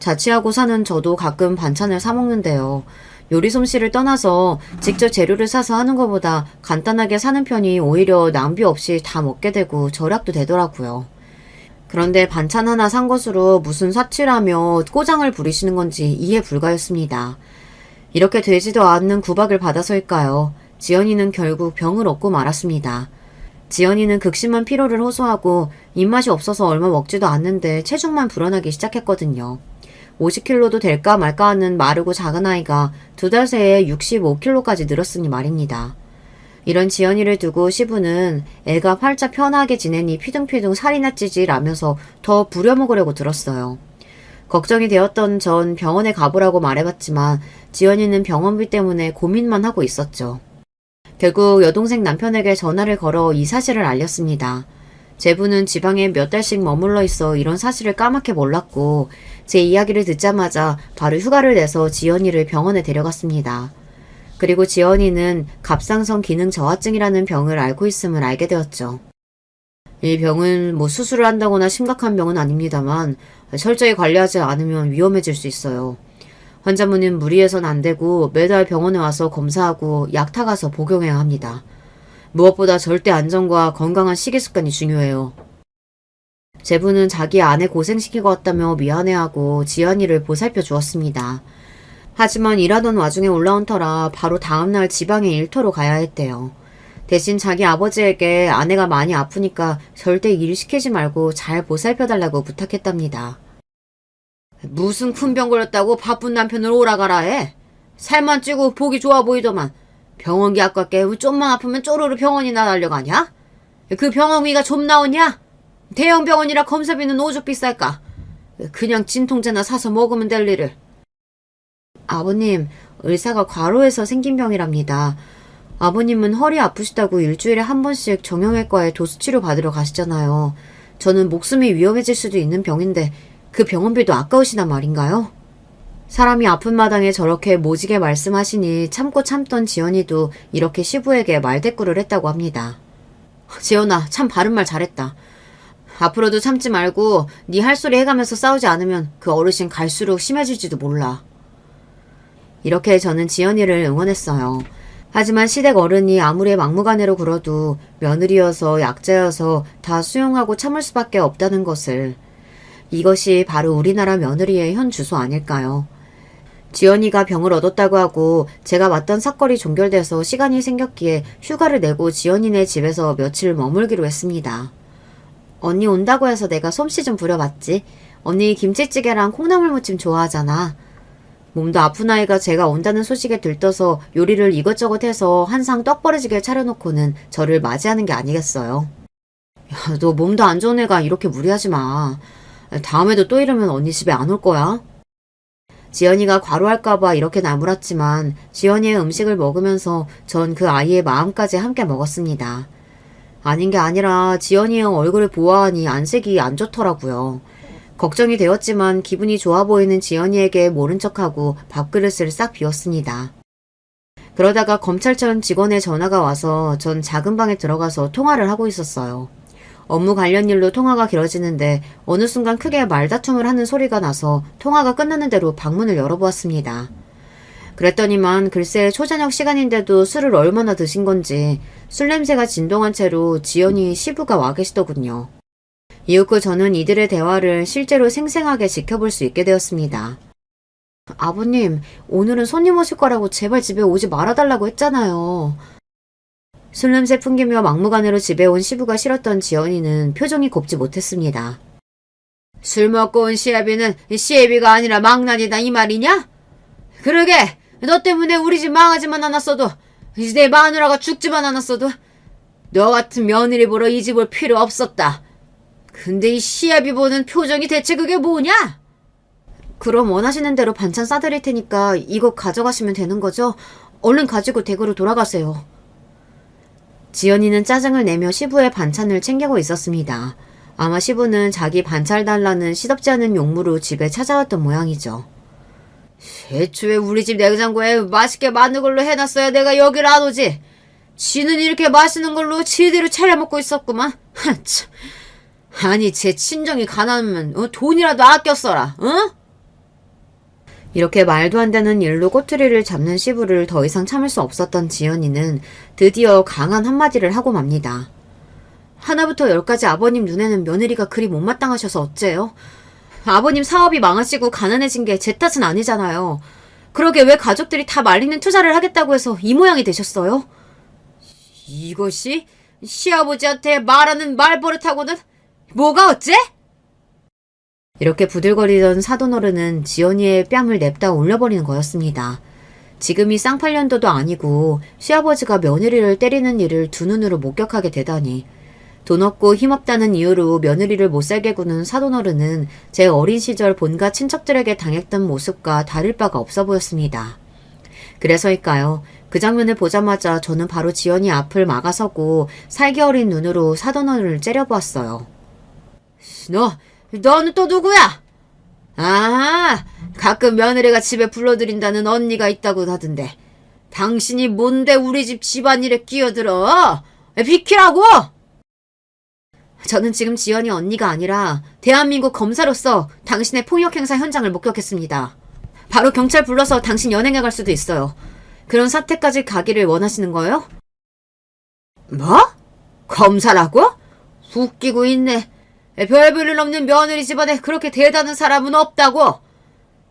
A: 자취하고 사는 저도 가끔 반찬을 사 먹는데요. 요리 솜씨를 떠나서 직접 재료를 사서 하는 것보다 간단하게 사는 편이 오히려 낭비 없이 다 먹게 되고 절약도 되더라고요. 그런데 반찬 하나 산 것으로 무슨 사치라며 꼬장을 부리시는 건지 이해 불가였습니다. 이렇게 되지도 않는 구박을 받아서일까요? 지연이는 결국 병을 얻고 말았습니다. 지연이는 극심한 피로를 호소하고 입맛이 없어서 얼마 먹지도 않는데 체중만 불어나기 시작했거든요. 50kg도 될까 말까 하는 마르고 작은 아이가 2달 새에 65kg까지 늘었으니 말입니다. 이런 지연이를 두고 시부는 애가 팔자 편하게 지내니 피둥피둥 살이나 찌질하면서 더 부려먹으려고 들었어요. 걱정이 되었던 전 병원에 가보라고 말해봤지만 지연이는 병원비 때문에 고민만 하고 있었죠. 결국 여동생 남편에게 전화를 걸어 이 사실을 알렸습니다. 제부는 지방에 몇 달씩 머물러 있어 이런 사실을 까맣게 몰랐고 제 이야기를 듣자마자 바로 휴가를 내서 지연이를 병원에 데려갔습니다. 그리고 지연이는 갑상선 기능 저하증이라는 병을 앓고 있음을 알게 되었죠. 이 병은 수술을 한다거나 심각한 병은 아닙니다만 철저히 관리하지 않으면 위험해질 수 있어요. 환자분은 무리해선 안 되고 매달 병원에 와서 검사하고 약 타가서 복용해야 합니다. 무엇보다 절대 안전과 건강한 식이습관이 중요해요. 제부는 자기 아내 고생시킨 것 같다며 미안해하고 지연이를 보살펴 주었습니다. 하지만 일하던 와중에 올라온 터라 바로 다음날 지방에 일터로 가야 했대요. 대신 자기 아버지에게 아내가 많이 아프니까 절대 일 시키지 말고 잘 보살펴달라고 부탁했답니다. 무슨 큰 병 걸렸다고 바쁜 남편을 오라가라 해? 살만 찌고 보기 좋아 보이더만 병원기 아깝게 좀만 아프면 쪼르르 병원이나 달려가냐? 그 병원비가 좀 나오냐? 대형 병원이라 검사비는 오죽 비쌀까? 그냥 진통제나 사서 먹으면 될 일을. 아버님, 의사가 과로해서 생긴 병이랍니다. 아버님은 허리 아프시다고 일주일에 한 번씩 정형외과에 도수치료 받으러 가시잖아요. 저는 목숨이 위험해질 수도 있는 병인데 그 병원비도 아까우시단 말인가요? 사람이 아픈 마당에 저렇게 모지게 말씀하시니 참고 참던 지연이도 이렇게 시부에게 말대꾸를 했다고 합니다. 지연아, 참 바른 말 잘했다. 앞으로도 참지 말고 네 할 소리 해가면서 싸우지 않으면 그 어르신 갈수록 심해질지도 몰라. 이렇게 저는 지연이를 응원했어요. 하지만 시댁 어른이 아무리 막무가내로 굴어도 며느리여서 약자여서 다 수용하고 참을 수밖에 없다는 것을. 이것이 바로 우리나라 며느리의 현 주소 아닐까요? 지연이가 병을 얻었다고 하고 제가 왔던 사건이 종결돼서 시간이 생겼기에 휴가를 내고 지연이네 집에서 며칠 머물기로 했습니다. 언니 온다고 해서 내가 솜씨 좀 부려봤지. 언니 김치찌개랑 콩나물무침 좋아하잖아. 몸도 아픈 아이가 제가 온다는 소식에 들떠서 요리를 이것저것 해서 한상 떡벌어지게 차려놓고는 저를 맞이하는 게 아니겠어요. 야, 너 몸도 안 좋은 애가 이렇게 무리하지 마. 다음에도 또 이러면 언니 집에 안 올 거야. 지연이가 과로할까봐 이렇게 나무랐지만 지연이의 음식을 먹으면서 전 그 아이의 마음까지 함께 먹었습니다. 아닌 게 아니라 지연이의 얼굴을 보아하니 안색이 안 좋더라고요. 걱정이 되었지만 기분이 좋아 보이는 지연이에게 모른 척하고 밥그릇을 싹 비웠습니다. 그러다가 검찰청 직원의 전화가 와서 전 작은 방에 들어가서 통화를 하고 있었어요. 업무 관련 일로 통화가 길어지는데 어느 순간 크게 말다툼을 하는 소리가 나서 통화가 끝나는 대로 방문을 열어보았습니다. 그랬더니만 글쎄 초저녁 시간인데도 술을 얼마나 드신 건지 술 냄새가 진동한 채로 지연이 시부가 와 계시더군요. 이윽고 저는 이들의 대화를 실제로 생생하게 지켜볼 수 있게 되었습니다. 아버님, 오늘은 손님 오실 거라고 제발 집에 오지 말아달라고 했잖아요. 술 냄새 풍기며 막무가내로 집에 온 시부가 싫었던 지연이는 표정이 곱지 못했습니다. 술 먹고 온 시애비는 시애비가 아니라 망나니다 이 말이냐? 그러게, 너 때문에 우리 집 망하지만 않았어도 이제 내 마누라가 죽지만 않았어도 너 같은 며느리 보러 이 집 올 필요 없었다. 근데 이 시애비 보는 표정이 대체 그게 뭐냐? 그럼 원하시는 대로 반찬 싸드릴 테니까 이거 가져가시면 되는 거죠? 얼른 가지고 댁으로 돌아가세요. 지연이는 짜증을 내며 시부의 반찬을 챙기고 있었습니다. 아마 시부는 자기 반찬 달라는 시덥지 않은 용무로 집에 찾아왔던 모양이죠. 애초에 우리 집 냉장고에 맛있게 맞는 걸로 해놨어야 내가 여기를 안 오지. 지는 이렇게 맛있는 걸로 지대로 차려 먹고 있었구만. 참. 아니 제 친정이 가난하면 돈이라도 아껴 써라. 어? 이렇게 말도 안 되는 일로 꼬투리를 잡는 시부를 더 이상 참을 수 없었던 지연이는 드디어 강한 한마디를 하고 맙니다. 하나부터 열까지 아버님 눈에는 며느리가 그리 못마땅하셔서 어째요? 아버님 사업이 망하시고 가난해진 게 제 탓은 아니잖아요. 그러게 왜 가족들이 다 말리는 투자를 하겠다고 해서 이 모양이 되셨어요? 이것이 시아버지한테 말하는 말버릇하고는 뭐가 어째? 이렇게 부들거리던 사돈어른은 지연이의 뺨을 냅다 올려버리는 거였습니다. 지금이 쌍팔년도도 아니고 시아버지가 며느리를 때리는 일을 두 눈으로 목격하게 되다니. 돈 없고 힘없다는 이유로 며느리를 못살게 구는 사돈어른은 제 어린 시절 본가 친척들에게 당했던 모습과 다를 바가 없어 보였습니다. 그래서일까요? 그 장면을 보자마자 저는 바로 지연이 앞을 막아서고 살기 어린 눈으로 사돈어른을 째려보았어요. 너는 또 누구야? 아, 가끔 며느리가 집에 불러들인다는 언니가 있다고 하던데. 당신이 뭔데 우리 집 집안일에 끼어들어? 비키라고! 저는 지금 지연이 언니가 아니라 대한민국 검사로서 당신의 폭력 행사 현장을 목격했습니다. 바로 경찰 불러서 당신 연행해 갈 수도 있어요. 그런 사태까지 가기를 원하시는 거예요? 뭐? 검사라고? 웃기고 있네. 별볼일 없는 며느리 집안에 그렇게 대단한 사람은 없다고.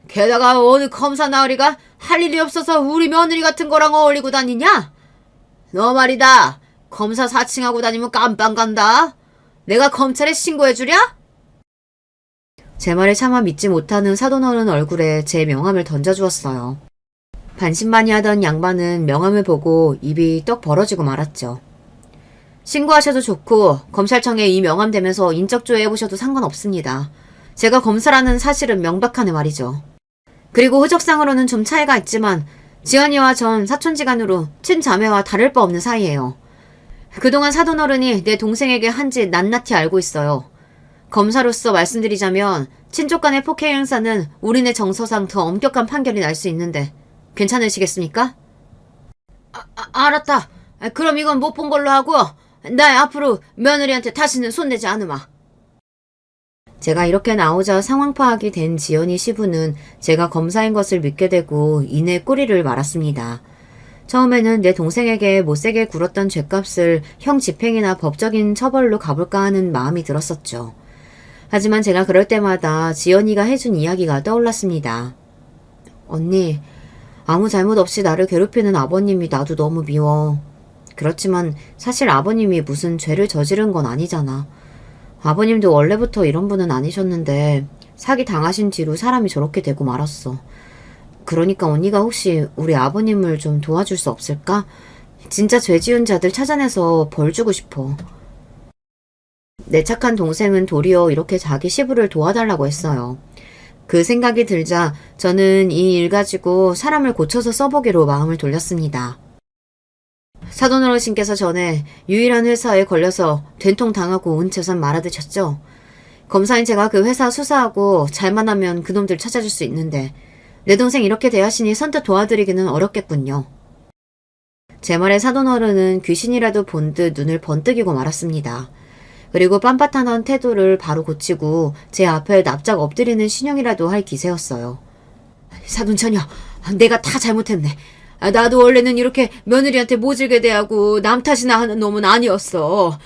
A: 게다가 어느 검사 나으리가 할 일이 없어서 우리 며느리 같은 거랑 어울리고 다니냐? 너 말이다. 검사 사칭하고 다니면 깜빵 간다. 내가 검찰에 신고해주랴? 제 말에 차마 믿지 못하는 사돈어른 얼굴에 제 명함을 던져주었어요. 반신반의하던 양반은 명함을 보고 입이 떡 벌어지고 말았죠. 신고하셔도 좋고 검찰청에 이 명함 대면서 인적조회 해보셔도 상관없습니다. 제가 검사라는 사실은 명백하네 말이죠. 그리고 호적상으로는 좀 차이가 있지만 지연이와 전 사촌지간으로 친자매와 다를 바 없는 사이예요. 그동안 사돈어른이 내 동생에게 한 짓 낱낱이 알고 있어요. 검사로서 말씀드리자면 친족 간의 폭행 행사는 우리네 정서상 더 엄격한 판결이 날 수 있는데 괜찮으시겠습니까? 알았다. 그럼 이건 못 본 걸로 하고 나 앞으로 며느리한테 다시는 손대지 않으마. 제가 이렇게 나오자 상황 파악이 된 지연이 시부는 제가 검사인 것을 믿게 되고 이내 꼬리를 말았습니다. 처음에는 내 동생에게 못세게 굴었던 죗값을 형 집행이나 법적인 처벌로 가볼까 하는 마음이 들었었죠. 하지만 제가 그럴 때마다 지연이가 해준 이야기가 떠올랐습니다. 언니, 아무 잘못 없이 나를 괴롭히는 아버님이 나도 너무 미워. 그렇지만 사실 아버님이 무슨 죄를 저지른 건 아니잖아. 아버님도 원래부터 이런 분은 아니셨는데 사기 당하신 뒤로 사람이 저렇게 되고 말았어. 그러니까 언니가 혹시 우리 아버님을 좀 도와줄 수 없을까? 진짜 죄 지은 자들 찾아내서 벌 주고 싶어. 내 착한 동생은 도리어 이렇게 자기 시부를 도와달라고 했어요. 그 생각이 들자 저는 이 일 가지고 사람을 고쳐서 써보기로 마음을 돌렸습니다. 사돈 어르신께서 전에 유일한 회사에 걸려서 된통 당하고 온 재산 말아드셨죠? 검사인 제가 그 회사 수사하고 잘만 하면 그놈들 찾아줄 수 있는데 내 동생 이렇게 대하시니 선뜻 도와드리기는 어렵겠군요. 제 말에 사돈 어른은 귀신이라도 본 듯 눈을 번뜩이고 말았습니다. 그리고 빤빤하던 태도를 바로 고치고 제 앞에 납작 엎드리는 신용이라도 할 기세였어요. 사돈처녀, 내가 다 잘못했네. 나도 원래는 이렇게 며느리한테 모질게 대하고 남 탓이나 하는 놈은 아니었어.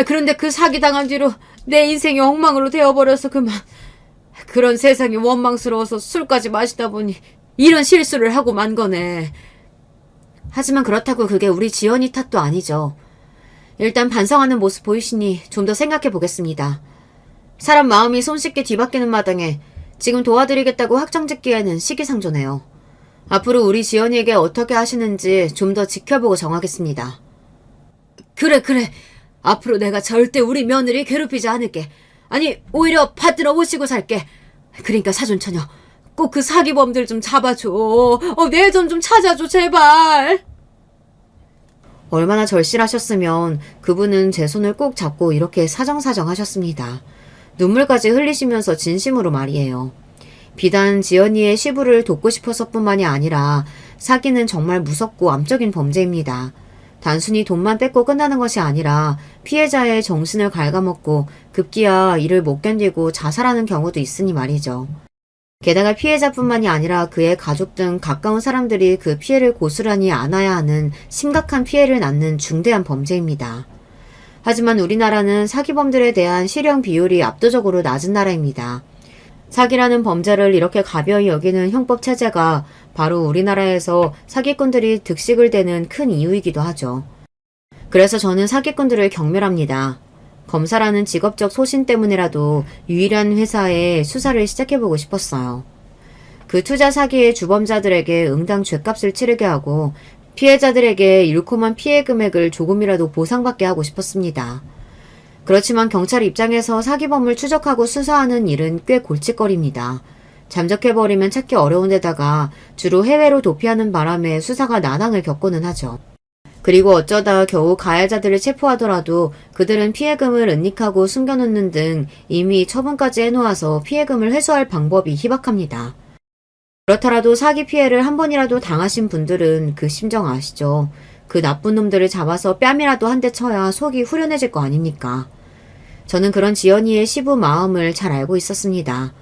A: 그런데 그 사기 당한 뒤로 내 인생이 엉망으로 되어버려서 그만. 그런 세상이 원망스러워서 술까지 마시다 보니 이런 실수를 하고 만 거네. 하지만 그렇다고 그게 우리 지연이 탓도 아니죠. 일단 반성하는 모습 보이시니 좀 더 생각해 보겠습니다. 사람 마음이 손쉽게 뒤바뀌는 마당에 지금 도와드리겠다고 확정짓기에는 시기상조네요. 앞으로 우리 지연이에게 어떻게 하시는지 좀 더 지켜보고 정하겠습니다. 그래. 앞으로 내가 절대 우리 며느리 괴롭히지 않을게. 아니, 오히려 받들어 모시고 살게. 그러니까 사돈처녀, 꼭 그 사기범들 좀 잡아줘. 내 돈 좀 찾아줘, 제발. 얼마나 절실하셨으면 그분은 제 손을 꼭 잡고 이렇게 사정사정 하셨습니다. 눈물까지 흘리시면서 진심으로 말이에요. 비단 지연이의 시부를 돕고 싶어서뿐만이 아니라 사기는 정말 무섭고 암적인 범죄입니다. 단순히 돈만 뺏고 끝나는 것이 아니라 피해자의 정신을 갉아먹고 급기야 이를 못 견디고 자살하는 경우도 있으니 말이죠. 게다가 피해자뿐만이 아니라 그의 가족 등 가까운 사람들이 그 피해를 고스란히 안아야 하는 심각한 피해를 낳는 중대한 범죄입니다. 하지만 우리나라는 사기범들에 대한 실형 비율이 압도적으로 낮은 나라입니다. 사기라는 범죄를 이렇게 가벼이 여기는 형법 체제가 바로 우리나라에서 사기꾼들이 득식을 대는 큰 이유이기도 하죠. 그래서 저는 사기꾼들을 경멸합니다. 검사라는 직업적 소신 때문이라도 유일한 회사에 수사를 시작해보고 싶었어요. 그 투자 사기의 주범자들에게 응당 죗값을 치르게 하고 피해자들에게 일코만 피해 금액을 조금이라도 보상받게 하고 싶었습니다. 그렇지만 경찰 입장에서 사기범을 추적하고 수사하는 일은 꽤 골칫거리입니다. 잠적해버리면 찾기 어려운 데다가 주로 해외로 도피하는 바람에 수사가 난항을 겪고는 하죠. 그리고 어쩌다 겨우 가해자들을 체포하더라도 그들은 피해금을 은닉하고 숨겨놓는 등 이미 처분까지 해놓아서 피해금을 회수할 방법이 희박합니다. 그렇더라도 사기 피해를 한 번이라도 당하신 분들은 그 심정 아시죠? 그 나쁜 놈들을 잡아서 뺨이라도 한 대 쳐야 속이 후련해질 거 아닙니까? 저는 그런 지연이의 시부 마음을 잘 알고 있었습니다.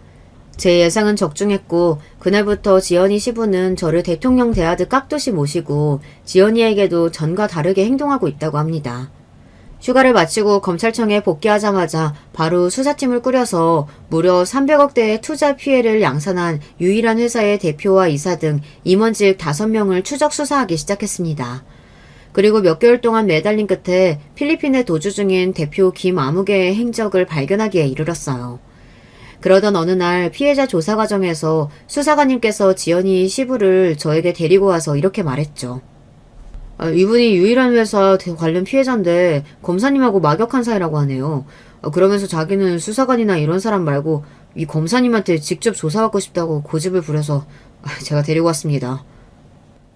A: 제 예상은 적중했고 그날부터 지연이 시부는 저를 대통령 대하듯 깍듯이 모시고 지연이에게도 전과 다르게 행동하고 있다고 합니다. 휴가를 마치고 검찰청에 복귀하자마자 바로 수사팀을 꾸려서 무려 300억대의 투자 피해를 양산한 유일한 회사의 대표와 이사 등 임원직 5명을 추적 수사하기 시작했습니다. 그리고 몇 개월 동안 매달린 끝에 필리핀에 도주 중인 대표 김아무개의 행적을 발견하기에 이르렀어요. 그러던 어느 날 피해자 조사 과정에서 수사관님께서 지연이 시부를 저에게 데리고 와서 이렇게 말했죠. 이분이 유일한 회사 관련 피해자인데 검사님하고 막역한 사이라고 하네요. 그러면서 자기는 수사관이나 이런 사람 말고 이 검사님한테 직접 조사받고 싶다고 고집을 부려서 제가 데리고 왔습니다.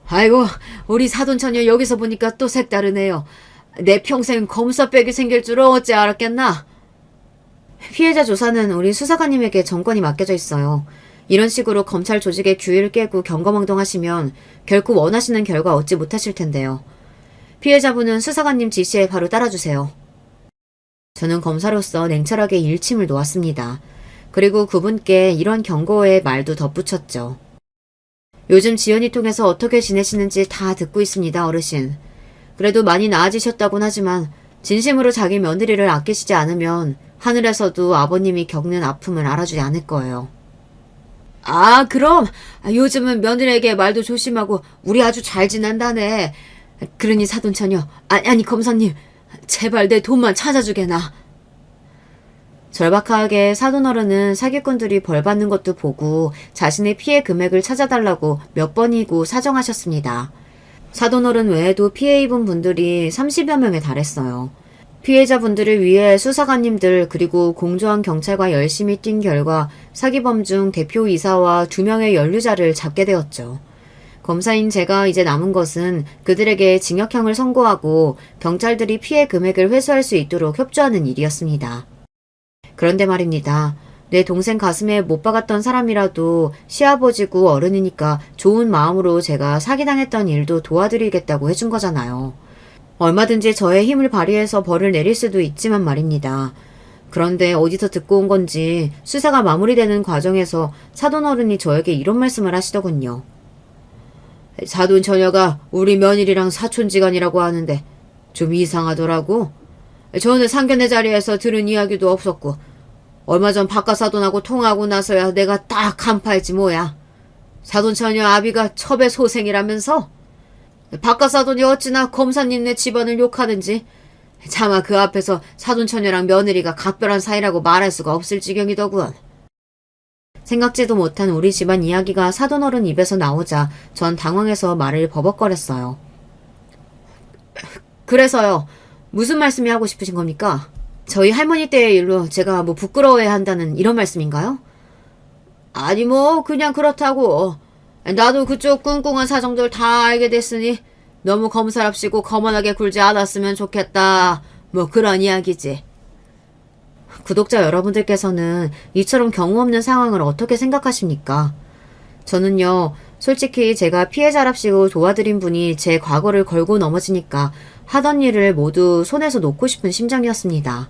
A: 아이고, 우리 사돈처녀 여기서 보니까 또 색다르네요. 내 평생 검사백이 생길 줄은 어찌 알았겠나? 피해자 조사는 우리 수사관님에게 정권이 맡겨져 있어요. 이런 식으로 검찰 조직의 규율을 깨고 경거망동하시면 결코 원하시는 결과 얻지 못하실 텐데요. 피해자분은 수사관님 지시에 바로 따라주세요. 저는 검사로서 냉철하게 일침을 놓았습니다. 그리고 그분께 이런 경고의 말도 덧붙였죠. 요즘 지연이 통해서 어떻게 지내시는지 다 듣고 있습니다, 어르신. 그래도 많이 나아지셨다곤 하지만 진심으로 자기 며느리를 아끼시지 않으면 하늘에서도 아버님이 겪는 아픔을 알아주지 않을 거예요. 아, 그럼 요즘은 며느리에게 말도 조심하고 우리 아주 잘 지낸다네. 그러니 사돈처녀, 아니 검사님, 제발 내 돈만 찾아주게나. 절박하게 사돈어른은 사기꾼들이 벌 받는 것도 보고 자신의 피해 금액을 찾아달라고 몇 번이고 사정하셨습니다. 사돈어른 외에도 피해 입은 분들이 30여 명에 달했어요. 피해자분들을 위해 수사관님들 그리고 공조한 경찰과 열심히 뛴 결과 사기범 중 대표이사와 2명의 연루자를 잡게 되었죠. 검사인 제가 이제 남은 것은 그들에게 징역형을 선고하고 경찰들이 피해 금액을 회수할 수 있도록 협조하는 일이었습니다. 그런데 말입니다. 내 동생 가슴에 못 박았던 사람이라도 시아버지고 어른이니까 좋은 마음으로 제가 사기당했던 일도 도와드리겠다고 해준 거잖아요. 얼마든지 저의 힘을 발휘해서 벌을 내릴 수도 있지만 말입니다. 그런데 어디서 듣고 온 건지 수사가 마무리되는 과정에서 사돈어른이 저에게 이런 말씀을 하시더군요. 사돈 처녀가 우리 며느리랑 사촌지간이라고 하는데 좀 이상하더라고. 저는 상견례 자리에서 들은 이야기도 없었고 얼마 전 바깥사돈하고 통화하고 나서야 내가 딱 간파했지 뭐야. 사돈처녀 아비가 첩의 소생이라면서? 바깥사돈이 어찌나 검사님네 집안을 욕하는지 차마 그 앞에서 사돈처녀랑 며느리가 각별한 사이라고 말할 수가 없을 지경이더군. 생각지도 못한 우리 집안 이야기가 사돈어른 입에서 나오자 전 당황해서 말을 버벅거렸어요. 그래서요. 무슨 말씀이 하고 싶으신 겁니까? 저희 할머니 때의 일로 제가 뭐 부끄러워해야 한다는 이런 말씀인가요? 아니 뭐 그냥 그렇다고. 나도 그쪽 꿍꿍한 사정들 다 알게 됐으니 너무 검사랍시고 거만하게 굴지 않았으면 좋겠다. 뭐 그런 이야기지. 구독자 여러분들께서는 이처럼 경우 없는 상황을 어떻게 생각하십니까? 저는요, 솔직히 제가 피해자랍시고 도와드린 분이 제 과거를 걸고 넘어지니까 하던 일을 모두 손에서 놓고 싶은 심정이었습니다.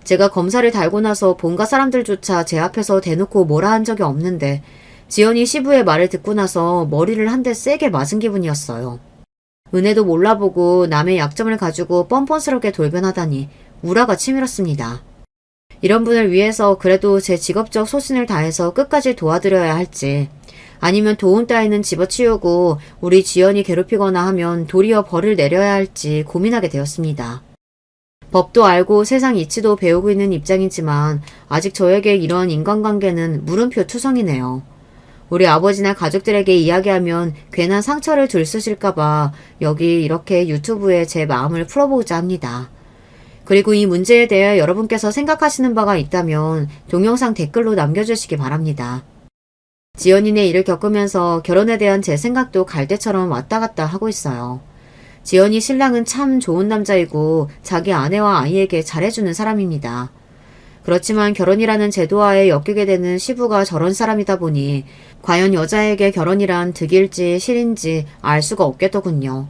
A: 제가 검사를 달고 나서 본가 사람들조차 제 앞에서 대놓고 뭐라 한 적이 없는데 지연이 시부의 말을 듣고 나서 머리를 한 대 세게 맞은 기분이었어요. 은혜도 몰라보고 남의 약점을 가지고 뻔뻔스럽게 돌변하다니 우라가 치밀었습니다. 이런 분을 위해서 그래도 제 직업적 소신을 다해서 끝까지 도와드려야 할지 아니면 도움 따위는 집어치우고 우리 지연이 괴롭히거나 하면 도리어 벌을 내려야 할지 고민하게 되었습니다. 법도 알고 세상 이치도 배우고 있는 입장이지만 아직 저에게 이런 인간관계는 물음표 투성이네요. 우리 아버지나 가족들에게 이야기하면 괜한 상처를 들쑤실까봐 여기 이렇게 유튜브에 제 마음을 풀어보고자 합니다. 그리고 이 문제에 대해 여러분께서 생각하시는 바가 있다면 동영상 댓글로 남겨주시기 바랍니다. 지연이네 일을 겪으면서 결혼에 대한 제 생각도 갈대처럼 왔다 갔다 하고 있어요. 지연이 신랑은 참 좋은 남자이고 자기 아내와 아이에게 잘해주는 사람입니다. 그렇지만 결혼이라는 제도하에 엮이게 되는 시부가 저런 사람이다 보니 과연 여자에게 결혼이란 득일지 실인지 알 수가 없겠더군요.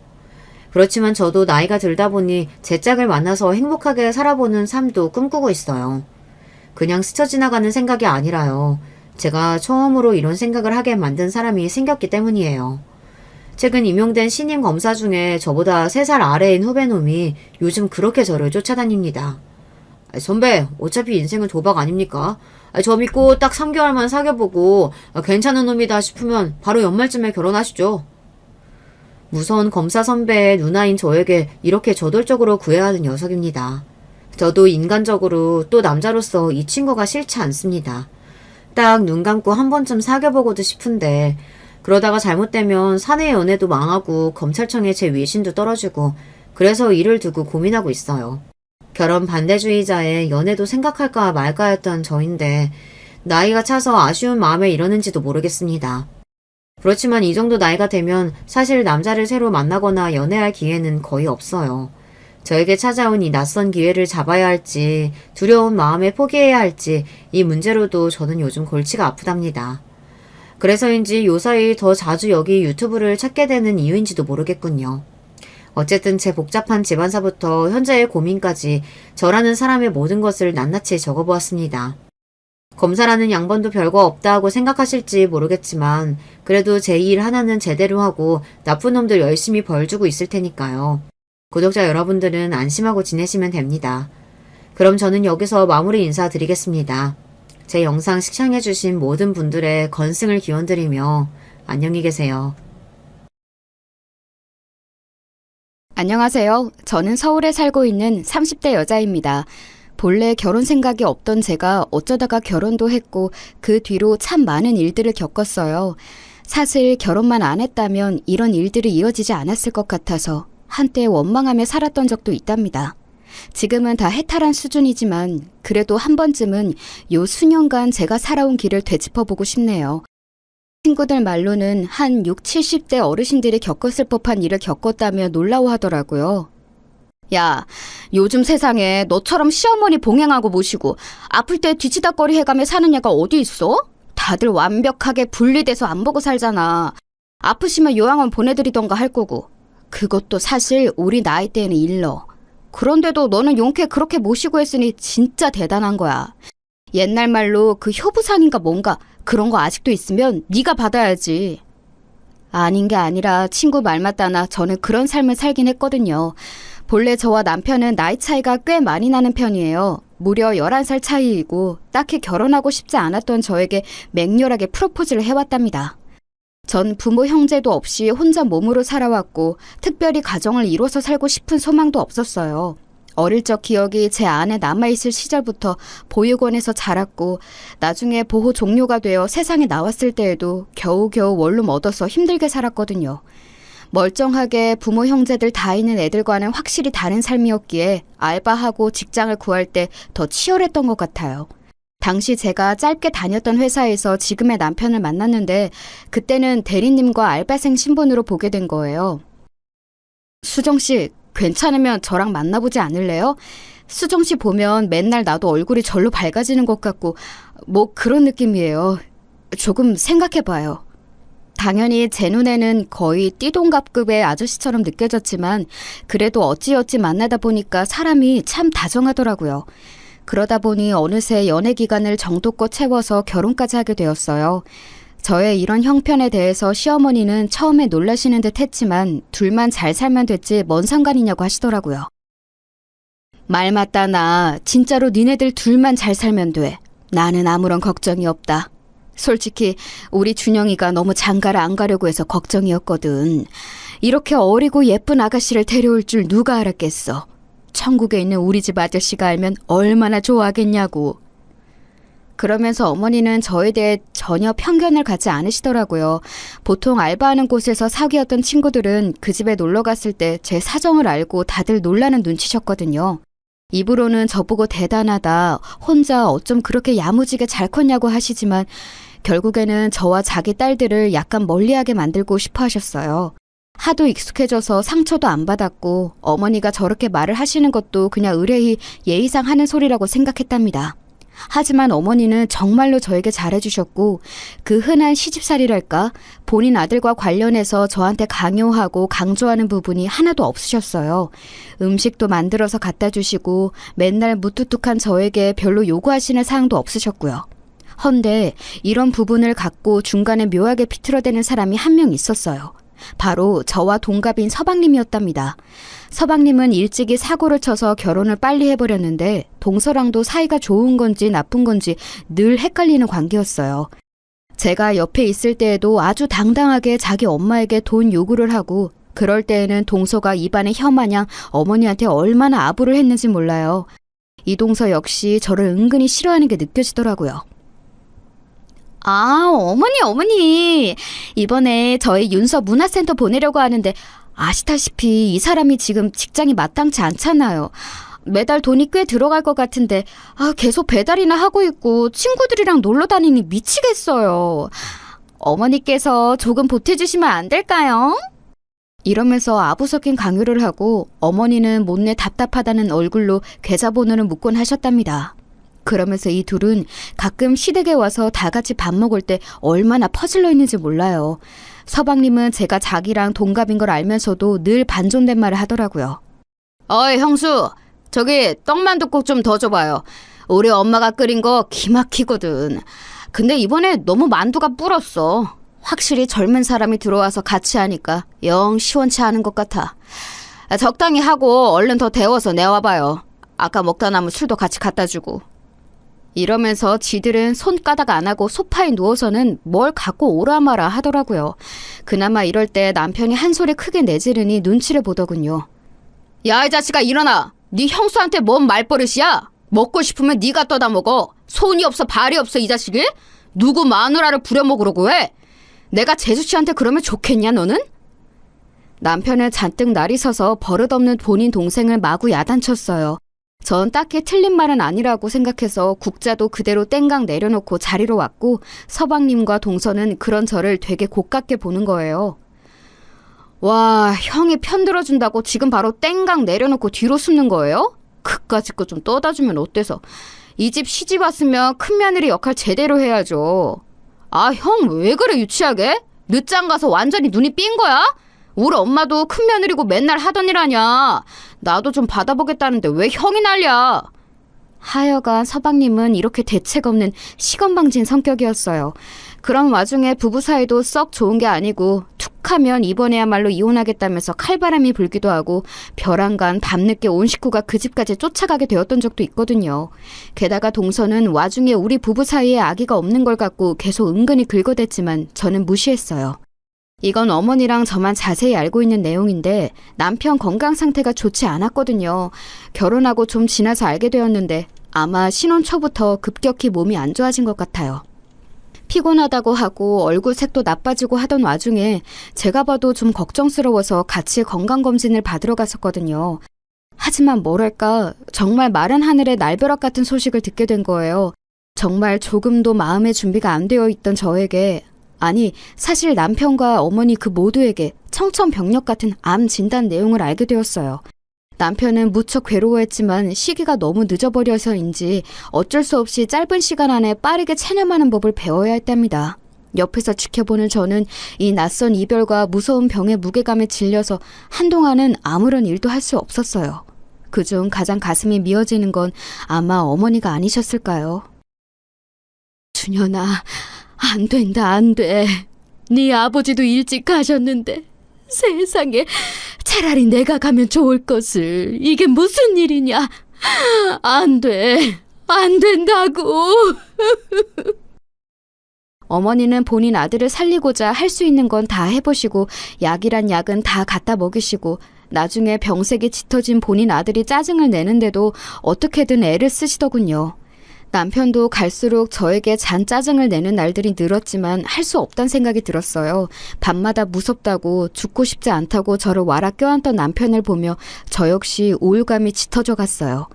A: 그렇지만 저도 나이가 들다 보니 제 짝을 만나서 행복하게 살아보는 삶도 꿈꾸고 있어요. 그냥 스쳐 지나가는 생각이 아니라요. 제가 처음으로 이런 생각을 하게 만든 사람이 생겼기 때문이에요. 최근 임용된 신임 검사 중에 저보다 3살 아래인 후배놈이 요즘 그렇게 저를 쫓아다닙니다. 선배, 어차피 인생은 도박 아닙니까? 저 믿고 딱 3개월만 사귀어보고 괜찮은 놈이다 싶으면 바로 연말쯤에 결혼하시죠. 무서운 검사 선배의 누나인 저에게 이렇게 저돌적으로 구애하는 녀석입니다. 저도 인간적으로 또 남자로서 이 친구가 싫지 않습니다. 딱 눈 감고 한 번쯤 사귀어보고도 싶은데 그러다가 잘못되면 사내 연애도 망하고 검찰청에 제 위신도 떨어지고 그래서 이를 두고 고민하고 있어요. 결혼 반대주의자의 연애도 생각할까 말까 했던 저인데 나이가 차서 아쉬운 마음에 이러는지도 모르겠습니다. 그렇지만 이 정도 나이가 되면 사실 남자를 새로 만나거나 연애할 기회는 거의 없어요. 저에게 찾아온 이 낯선 기회를 잡아야 할지 두려운 마음에 포기해야 할지 이 문제로도 저는 요즘 골치가 아프답니다. 그래서인지 요사이 더 자주 여기 유튜브를 찾게 되는 이유인지도 모르겠군요. 어쨌든 제 복잡한 집안사부터 현재의 고민까지 저라는 사람의 모든 것을 낱낱이 적어보았습니다. 검사라는 양반도 별거 없다 하고 생각하실지 모르겠지만 그래도 제 일 하나는 제대로 하고 나쁜 놈들 열심히 벌 주고 있을 테니까요. 구독자 여러분들은 안심하고 지내시면 됩니다. 그럼 저는 여기서 마무리 인사드리겠습니다. 제 영상 시청해주신 모든 분들의 건승을 기원드리며 안녕히 계세요.
C: 안녕하세요. 저는 서울에 살고 있는 30대 여자입니다. 본래 결혼 생각이 없던 제가 어쩌다가 결혼도 했고 그 뒤로 참 많은 일들을 겪었어요. 사실 결혼만 안 했다면 이런 일들이 이어지지 않았을 것 같아서 한때 원망하며 살았던 적도 있답니다. 지금은 다 해탈한 수준이지만 그래도 한 번쯤은 요 수년간 제가 살아온 길을 되짚어보고 싶네요. 친구들 말로는 한 6, 70대 어르신들이 겪었을 법한 일을 겪었다며 놀라워하더라고요. 야, 요즘 세상에 너처럼 시어머니 봉행하고 모시고 아플 때 뒤치다꺼리 해가며 사는 애가 어디 있어? 다들 완벽하게 분리돼서 안 보고 살잖아. 아프시면 요양원 보내드리던가 할 거고. 그것도 사실 우리 나이 때에는 일러. 그런데도 너는 용케 그렇게 모시고 했으니 진짜 대단한 거야. 옛날 말로 그 효부상인가 뭔가 그런 거 아직도 있으면 네가 받아야지. 아닌 게 아니라 친구 말 맞다나 저는 그런 삶을 살긴 했거든요. 본래 저와 남편은 나이 차이가 꽤 많이 나는 편이에요. 무려 11살 차이이고 딱히 결혼하고 싶지 않았던 저에게 맹렬하게 프로포즈를 해왔답니다. 전 부모 형제도 없이 혼자 몸으로 살아왔고 특별히 가정을 이뤄서 살고 싶은 소망도 없었어요. 어릴 적 기억이 제 안에 남아있을 시절부터 보육원에서 자랐고 나중에 보호 종료가 되어 세상에 나왔을 때에도 겨우겨우 원룸 얻어서 힘들게 살았거든요. 멀쩡하게 부모 형제들 다 있는 애들과는 확실히 다른 삶이었기에 알바하고 직장을 구할 때 더 치열했던 것 같아요. 당시 제가 짧게 다녔던 회사에서 지금의 남편을 만났는데 그때는 대리님과 알바생 신분으로 보게 된 거예요. 수정씨, 괜찮으면 저랑 만나보지 않을래요? 수정씨 보면 맨날 나도 얼굴이 절로 밝아지는 것 같고 뭐 그런 느낌이에요. 조금 생각해봐요. 당연히 제 눈에는 거의 띠동갑급의 아저씨처럼 느껴졌지만 그래도 어찌어찌 만나다 보니까 사람이 참 다정하더라고요. 그러다 보니 어느새 연애 기간을 정도껏 채워서 결혼까지 하게 되었어요. 저의 이런 형편에 대해서 시어머니는 처음에 놀라시는 듯 했지만 둘만 잘 살면 됐지 뭔 상관이냐고 하시더라고요. 말 맞다 나 진짜로 니네들 둘만 잘 살면 돼. 나는 아무런 걱정이 없다. 솔직히 우리 준영이가 너무 장가를 안 가려고 해서 걱정이었거든. 이렇게 어리고 예쁜 아가씨를 데려올 줄 누가 알았겠어. 천국에 있는 우리 집 아저씨가 알면 얼마나 좋아하겠냐고. 그러면서 어머니는 저에 대해 전혀 편견을 갖지 않으시더라고요. 보통 알바하는 곳에서 사귀었던 친구들은 그 집에 놀러 갔을 때 제 사정을 알고 다들 놀라는 눈치셨거든요. 입으로는 저보고 대단하다, 혼자 어쩜 그렇게 야무지게 잘 컸냐고 하시지만 결국에는 저와 자기 딸들을 약간 멀리하게 만들고 싶어 하셨어요. 하도 익숙해져서 상처도 안 받았고 어머니가 저렇게 말을 하시는 것도 그냥 의뢰히 예의상 하는 소리라고 생각했답니다. 하지만 어머니는 정말로 저에게 잘해주셨고 그 흔한 시집살이랄까 본인 아들과 관련해서 저한테 강요하고 강조하는 부분이 하나도 없으셨어요. 음식도 만들어서 갖다 주시고 맨날 무뚝뚝한 저에게 별로 요구하시는 사항도 없으셨고요. 헌데 이런 부분을 갖고 중간에 묘하게 비틀어대는 사람이 한 명 있었어요. 바로 저와 동갑인 서방님이었답니다. 서방님은 일찍이 사고를 쳐서 결혼을 빨리 해버렸는데 동서랑도 사이가 좋은 건지 나쁜 건지 늘 헷갈리는 관계였어요. 제가 옆에 있을 때에도 아주 당당하게 자기 엄마에게 돈 요구를 하고 그럴 때에는 동서가 입안에 혀마냥 어머니한테 얼마나 아부를 했는지 몰라요. 이동서 역시 저를 은근히 싫어하는 게 느껴지더라고요. 아, 어머니. 이번에 저희 윤서 문화센터 보내려고 하는데 아시다시피 이 사람이 지금 직장이 마땅치 않잖아요. 매달 돈이 꽤 들어갈 것 같은데 계속 배달이나 하고 있고 친구들이랑 놀러 다니니 미치겠어요. 어머니께서 조금 보태주시면 안 될까요? 이러면서 아부 섞인 강요를 하고 어머니는 못내 답답하다는 얼굴로 계좌번호를 묻곤 하셨답니다. 그러면서 이 둘은 가끔 시댁에 와서 다 같이 밥 먹을 때 얼마나 퍼질러 있는지 몰라요. 서방님은 제가 자기랑 동갑인 걸 알면서도 늘 반존된 말을 하더라고요. 어이 형수, 저기 떡만둣국 좀 더 줘봐요. 우리 엄마가 끓인 거 기막히거든. 근데 이번에 너무 만두가 불었어. 확실히 젊은 사람이 들어와서 같이 하니까 영 시원치 않은 것 같아. 적당히 하고 얼른 더 데워서 내와봐요. 아까 먹다 남은 술도 같이 갖다 주고. 이러면서 지들은 손가락 안 하고 소파에 누워서는 뭘 갖고 오라 마라 하더라고요. 그나마 이럴 때 남편이 한 소리 크게 내지르니 눈치를 보더군요. 야, 이 자식아 일어나. 네 형수한테 뭔 말버릇이야? 먹고 싶으면 네가 떠다 먹어. 손이 없어 발이 없어 이 자식이? 누구 마누라를 부려먹으려고 해? 내가 재수씨한테 그러면 좋겠냐 너는? 남편은 잔뜩 날이 서서 버릇없는 본인 동생을 마구 야단쳤어요. 전 딱히 틀린 말은 아니라고 생각해서 국자도 그대로 땡강 내려놓고 자리로 왔고 서방님과 동서는 그런 저를 되게 고깝게 보는 거예요. 와, 형이 편들어준다고 지금 바로 땡강 내려놓고 뒤로 숨는 거예요? 그까짓 거 좀 떠다주면 어때서? 이 집 시집 왔으면 큰며느리 역할 제대로 해야죠. 아, 형 왜 그래 유치하게? 늦장 가서 완전히 눈이 삔 거야? 우리 엄마도 큰며느리고 맨날 하던 일 아냐. 나도 좀 받아보겠다는데 왜 형이 난리야? 하여간 서방님은 이렇게 대책 없는 시건방진 성격이었어요. 그런 와중에 부부 사이도 썩 좋은 게 아니고 툭하면 이번에야말로 이혼하겠다면서 칼바람이 불기도 하고 벼랑간 밤늦게 온 식구가 그 집까지 쫓아가게 되었던 적도 있거든요. 게다가 동서는 와중에 우리 부부 사이에 아기가 없는 걸 갖고 계속 은근히 긁어댔지만 저는 무시했어요. 이건 어머니랑 저만 자세히 알고 있는 내용인데 남편 건강 상태가 좋지 않았거든요. 결혼하고 좀 지나서 알게 되었는데 아마 신혼 초부터 급격히 몸이 안 좋아진 것 같아요. 피곤하다고 하고 얼굴 색도 나빠지고 하던 와중에 제가 봐도 좀 걱정스러워서 같이 건강검진을 받으러 갔었거든요. 하지만 뭐랄까 정말 마른 하늘의 날벼락 같은 소식을 듣게 된 거예요. 정말 조금도 마음의 준비가 안 되어 있던 저에게, 아니 사실 남편과 어머니 그 모두에게 청천벽력 같은 암 진단 내용을 알게 되었어요. 남편은 무척 괴로워했지만 시기가 너무 늦어버려서인지 어쩔 수 없이 짧은 시간 안에 빠르게 체념하는 법을 배워야 했답니다. 옆에서 지켜보는 저는 이 낯선 이별과 무서운 병의 무게감에 질려서 한동안은 아무런 일도 할 수 없었어요. 그중 가장 가슴이 미어지는 건 아마 어머니가 아니셨을까요? 준현아, 안 된다, 안 돼. 네 아버지도 일찍 가셨는데 세상에, 차라리 내가 가면 좋을 것을. 이게 무슨 일이냐. 안 돼. 안 된다고. 어머니는 본인 아들을 살리고자 할 수 있는 건 다 해보시고 약이란 약은 다 갖다 먹이시고 나중에 병색이 짙어진 본인 아들이 짜증을 내는데도 어떻게든 애를 쓰시더군요. 남편도 갈수록 저에게 잔 짜증을 내는 날들이 늘었지만 할 수 없단 생각이 들었어요. 밤마다 무섭다고 죽고 싶지 않다고 저를 와라 껴안던 남편을 보며 저 역시 우울감이 짙어져 갔어요.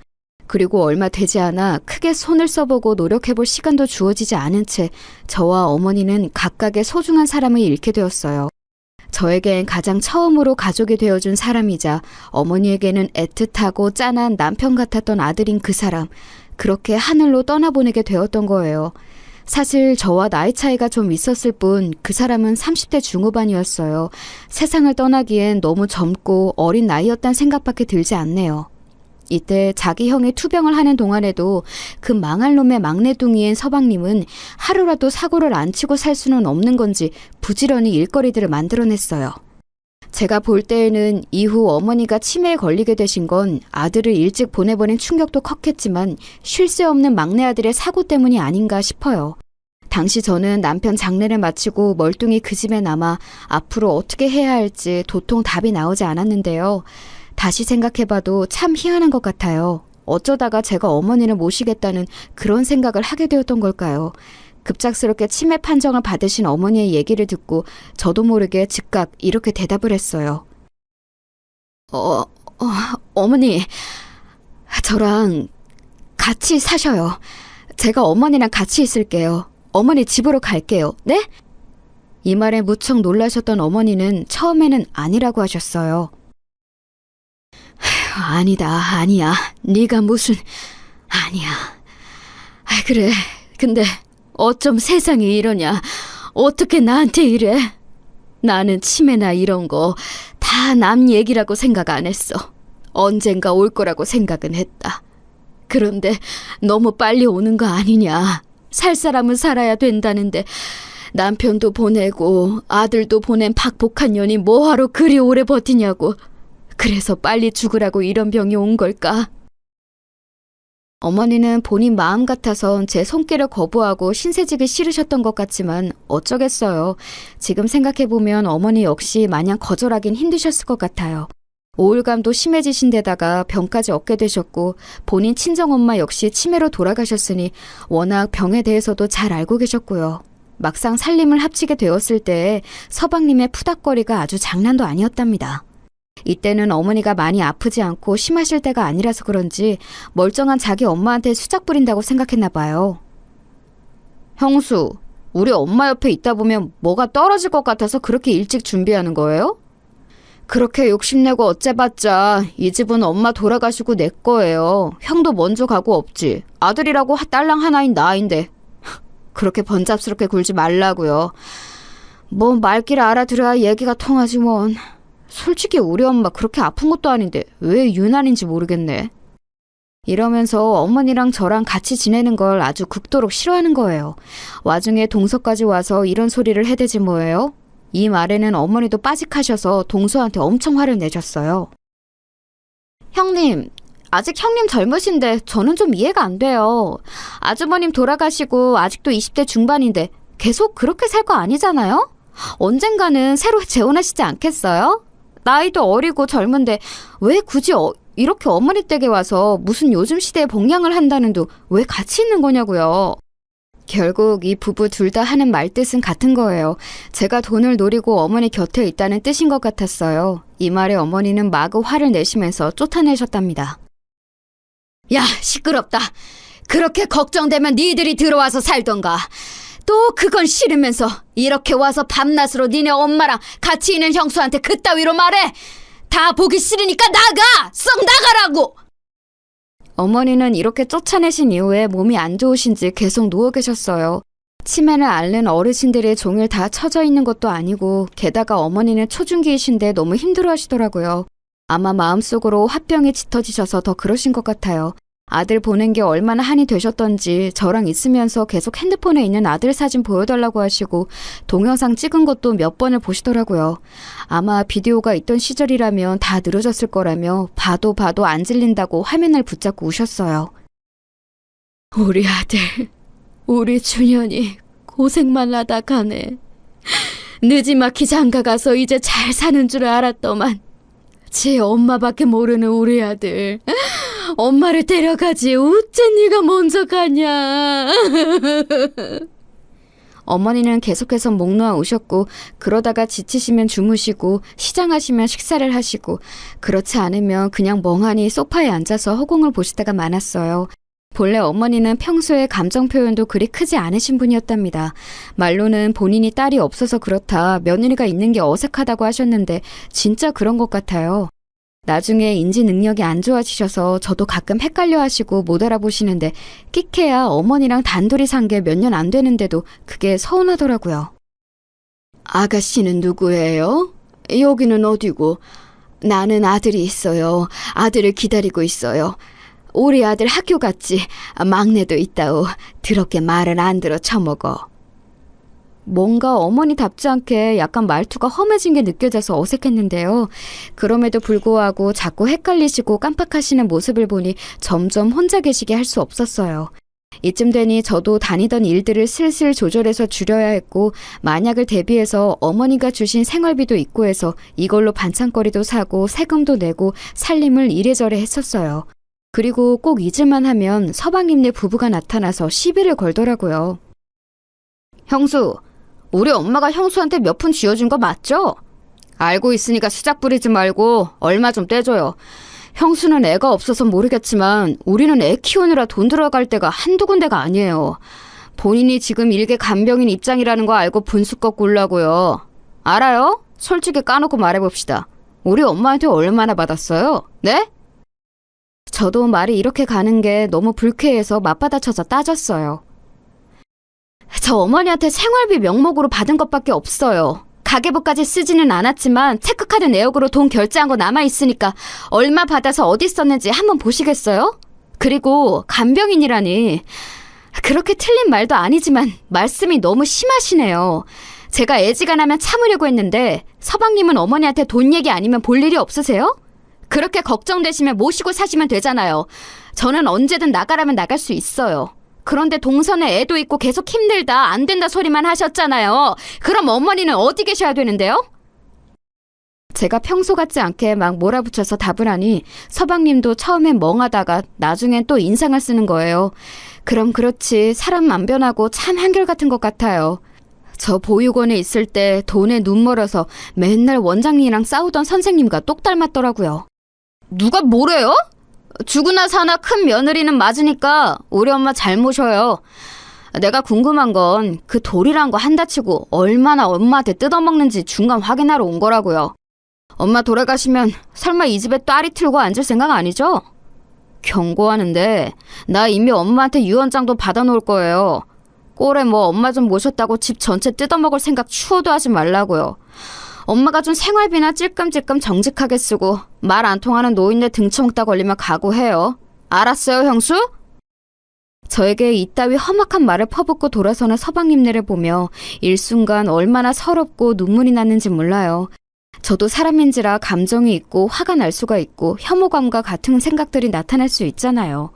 C: 그리고 얼마 되지 않아 크게 손을 써보고 노력해볼 시간도 주어지지 않은 채 저와 어머니는 각각의 소중한 사람을 잃게 되었어요. 저에겐 가장 처음으로 가족이 되어준 사람이자 어머니에게는 애틋하고 짠한 남편 같았던 아들인 그 사람, 그렇게 하늘로 떠나보내게 되었던 거예요. 사실 저와 나이 차이가 좀 있었을 뿐 그 사람은 30대 중후반이었어요. 세상을 떠나기엔 너무 젊고 어린 나이였단 생각밖에 들지 않네요. 이때 자기 형이 투병을 하는 동안에도 그 망할 놈의 막내둥이인 서방님은 하루라도 사고를 안 치고 살 수는 없는 건지 부지런히 일거리들을 만들어냈어요. 제가 볼 때에는 이후 어머니가 치매에 걸리게 되신 건 아들을 일찍 보내버린 충격도 컸겠지만 쉴 새 없는 막내 아들의 사고 때문이 아닌가 싶어요. 당시 저는 남편 장례를 마치고 멀뚱히 그 집에 남아 앞으로 어떻게 해야 할지 도통 답이 나오지 않았는데요. 다시 생각해봐도 참 희한한 것 같아요. 어쩌다가 제가 어머니를 모시겠다는 그런 생각을 하게 되었던 걸까요? 급작스럽게 치매 판정을 받으신 어머니의 얘기를 듣고 저도 모르게 즉각 이렇게 대답을 했어요. 어머니, 저랑 같이 사셔요. 제가 어머니랑 같이 있을게요. 어머니 집으로 갈게요. 네? 이 말에 무척 놀라셨던 어머니는 처음에는 아니라고 하셨어요. 아니야. 네가 무슨... 아니야. 그래. 근데 어쩜 세상이 이러냐. 어떻게 나한테 이래? 나는 치매나 이런 거 다 남 얘기라고 생각 안 했어. 언젠가 올 거라고 생각은 했다. 그런데 너무 빨리 오는 거 아니냐. 살 사람은 살아야 된다는데 남편도 보내고 아들도 보낸 박복한 년이 뭐하러 그리 오래 버티냐고. 그래서 빨리 죽으라고 이런 병이 온 걸까? 어머니는 본인 마음 같아선 제 손길을 거부하고 신세지기 싫으셨던 것 같지만 어쩌겠어요. 지금 생각해보면 어머니 역시 마냥 거절하긴 힘드셨을 것 같아요. 우울감도 심해지신 데다가 병까지 얻게 되셨고 본인 친정엄마 역시 치매로 돌아가셨으니 워낙 병에 대해서도 잘 알고 계셨고요. 막상 살림을 합치게 되었을 때 서방님의 푸닥거리가 아주 장난도 아니었답니다. 이때는 어머니가 많이 아프지 않고 심하실 때가 아니라서 그런지 멀쩡한 자기 엄마한테 수작 부린다고 생각했나 봐요. 형수, 우리 엄마 옆에 있다 보면 뭐가 떨어질 것 같아서 그렇게 일찍 준비하는 거예요? 그렇게 욕심내고 어째봤자 이 집은 엄마 돌아가시고 내 거예요. 형도 먼저 가고 없지. 아들이라고 딸랑 하나인 나인데. 그렇게 번잡스럽게 굴지 말라고요. 뭐 말귀를 알아들어야 얘기가 통하지 뭔. 솔직히 우리 엄마 그렇게 아픈 것도 아닌데 왜 유난인지 모르겠네. 이러면서 어머니랑 저랑 같이 지내는 걸 아주 극도로 싫어하는 거예요. 와중에 동서까지 와서 이런 소리를 해대지 뭐예요? 이 말에는 어머니도 빠직하셔서 동서한테 엄청 화를 내셨어요. 형님, 아직 형님 젊으신데 저는 좀 이해가 안 돼요. 아주버님 돌아가시고 아직도 20대 중반인데 계속 그렇게 살 거 아니잖아요? 언젠가는 새로 재혼하시지 않겠어요? 나이도 어리고 젊은데 왜 굳이 이렇게 어머니 댁에 와서 무슨 요즘 시대에 복양을 한다는데 왜 같이 있는 거냐고요. 결국 이 부부 둘 다 하는 말뜻은 같은 거예요. 제가 돈을 노리고 어머니 곁에 있다는 뜻인 것 같았어요. 이 말에 어머니는 마구 화를 내시면서 쫓아내셨답니다. 야, 시끄럽다. 그렇게 걱정되면 니들이 들어와서 살던가. 또 그건 싫으면서 이렇게 와서 밤낮으로 니네 엄마랑 같이 있는 형수한테 그따위로 말해. 다 보기 싫으니까 나가! 썩 나가라고! 어머니는 이렇게 쫓아내신 이후에 몸이 안 좋으신지 계속 누워 계셨어요. 치매를 앓는 어르신들이 종일 다 처져 있는 것도 아니고 게다가 어머니는 초중기이신데 너무 힘들어하시더라고요. 아마 마음속으로 화병이 짙어지셔서 더 그러신 것 같아요. 아들 보낸 게 얼마나 한이 되셨던지 저랑 있으면서 계속 핸드폰에 있는 아들 사진 보여달라고 하시고 동영상 찍은 것도 몇 번을 보시더라고요. 아마 비디오가 있던 시절이라면 다 늘어졌을 거라며 봐도 안 질린다고 화면을 붙잡고 우셨어요. 우리 아들, 우리 준현이 고생만 하다 가네. 느지막이 장가가서 이제 잘 사는 줄 알았더만 지 엄마밖에 모르는 우리 아들. 엄마를 데려가지 어째 네가 먼저 가냐. 어머니는 계속해서 목 놓아 우셨고 그러다가 지치시면 주무시고 시장하시면 식사를 하시고 그렇지 않으면 그냥 멍하니 소파에 앉아서 허공을 보실 때가 많았어요. 본래 어머니는 평소에 감정 표현도 그리 크지 않으신 분이었답니다. 말로는 본인이 딸이 없어서 그렇다 며느리가 있는 게 어색하다고 하셨는데 진짜 그런 것 같아요. 나중에 인지 능력이 안 좋아지셔서 저도 가끔 헷갈려 하시고 못 알아보시는데 끽해야 어머니랑 단둘이 산 게 몇 년 안 되는데도 그게 서운하더라고요. 아가씨는 누구예요? 여기는 어디고? 나는 아들이 있어요. 아들을 기다리고 있어요. 우리 아들 학교 갔지. 막내도 있다오. 더럽게 말을 안 들어 처먹어. 뭔가 어머니답지 않게 약간 말투가 험해진 게 느껴져서 어색했는데요. 그럼에도 불구하고 자꾸 헷갈리시고 깜빡하시는 모습을 보니 점점 혼자 계시게 할 수 없었어요. 이쯤 되니 저도 다니던 일들을 슬슬 조절해서 줄여야 했고 만약을 대비해서 어머니가 주신 생활비도 있고 해서 이걸로 반찬거리도 사고 세금도 내고 살림을 이래저래 했었어요. 그리고 꼭 잊을만 하면 서방님네 부부가 나타나서 시비를 걸더라고요. 형수, 우리 엄마가 형수한테 몇 푼 쥐어준 거 맞죠? 알고 있으니까 수작 부리지 말고 얼마 좀 떼줘요. 형수는 애가 없어서 모르겠지만 우리는 애 키우느라 돈 들어갈 때가 한두 군데가 아니에요. 본인이 지금 일개 간병인 입장이라는 거 알고 분수 꺾고 울라고요. 알아요? 솔직히 까놓고 말해봅시다. 우리 엄마한테 얼마나 받았어요? 네? 저도 말이 이렇게 가는 게 너무 불쾌해서 맞받아쳐서 따졌어요. 저 어머니한테 생활비 명목으로 받은 것밖에 없어요. 가계부까지 쓰지는 않았지만 체크카드 내역으로 돈 결제한 거 남아있으니까 얼마 받아서 어디 썼는지 한번 보시겠어요? 그리고 간병인이라니 그렇게 틀린 말도 아니지만 말씀이 너무 심하시네요. 제가 애지간하면 참으려고 했는데 서방님은 어머니한테 돈 얘기 아니면 볼 일이 없으세요? 그렇게 걱정되시면 모시고 사시면 되잖아요. 저는 언제든 나가라면 나갈 수 있어요. 그런데 동선에 애도 있고 계속 힘들다 안 된다 소리만 하셨잖아요. 그럼 어머니는 어디 계셔야 되는데요? 제가 평소 같지 않게 막 몰아붙여서 답을 하니 서방님도 처음엔 멍하다가 나중엔 또 인상을 쓰는 거예요. 그럼 그렇지 사람 안 변하고 참 한결같은 것 같아요. 저 보육원에 있을 때 돈에 눈 멀어서 맨날 원장님이랑 싸우던 선생님과 똑 닮았더라고요. 누가 뭐래요? 죽으나 사나 큰 며느리는 맞으니까 우리 엄마 잘 모셔요. 내가 궁금한 건 그 돌이란 거 한다치고 얼마나 엄마한테 뜯어먹는지 중간 확인하러 온 거라고요. 엄마 돌아가시면 설마 이 집에 딸이 틀고 앉을 생각 아니죠? 경고하는데 나 이미 엄마한테 유언장도 받아놓을 거예요. 꼴에 뭐 엄마 좀 모셨다고 집 전체 뜯어먹을 생각 추호도 하지 말라고요. 엄마가 준 생활비나 찔끔찔끔 정직하게 쓰고 말 안 통하는 노인네 등쳐먹다 걸리면 각오해요. 알았어요, 형수? 저에게 이따위 험악한 말을 퍼붓고 돌아서는 서방님네를 보며 일순간 얼마나 서럽고 눈물이 났는지 몰라요. 저도 사람인지라 감정이 있고 화가 날 수가 있고 혐오감과 같은 생각들이 나타날 수 있잖아요.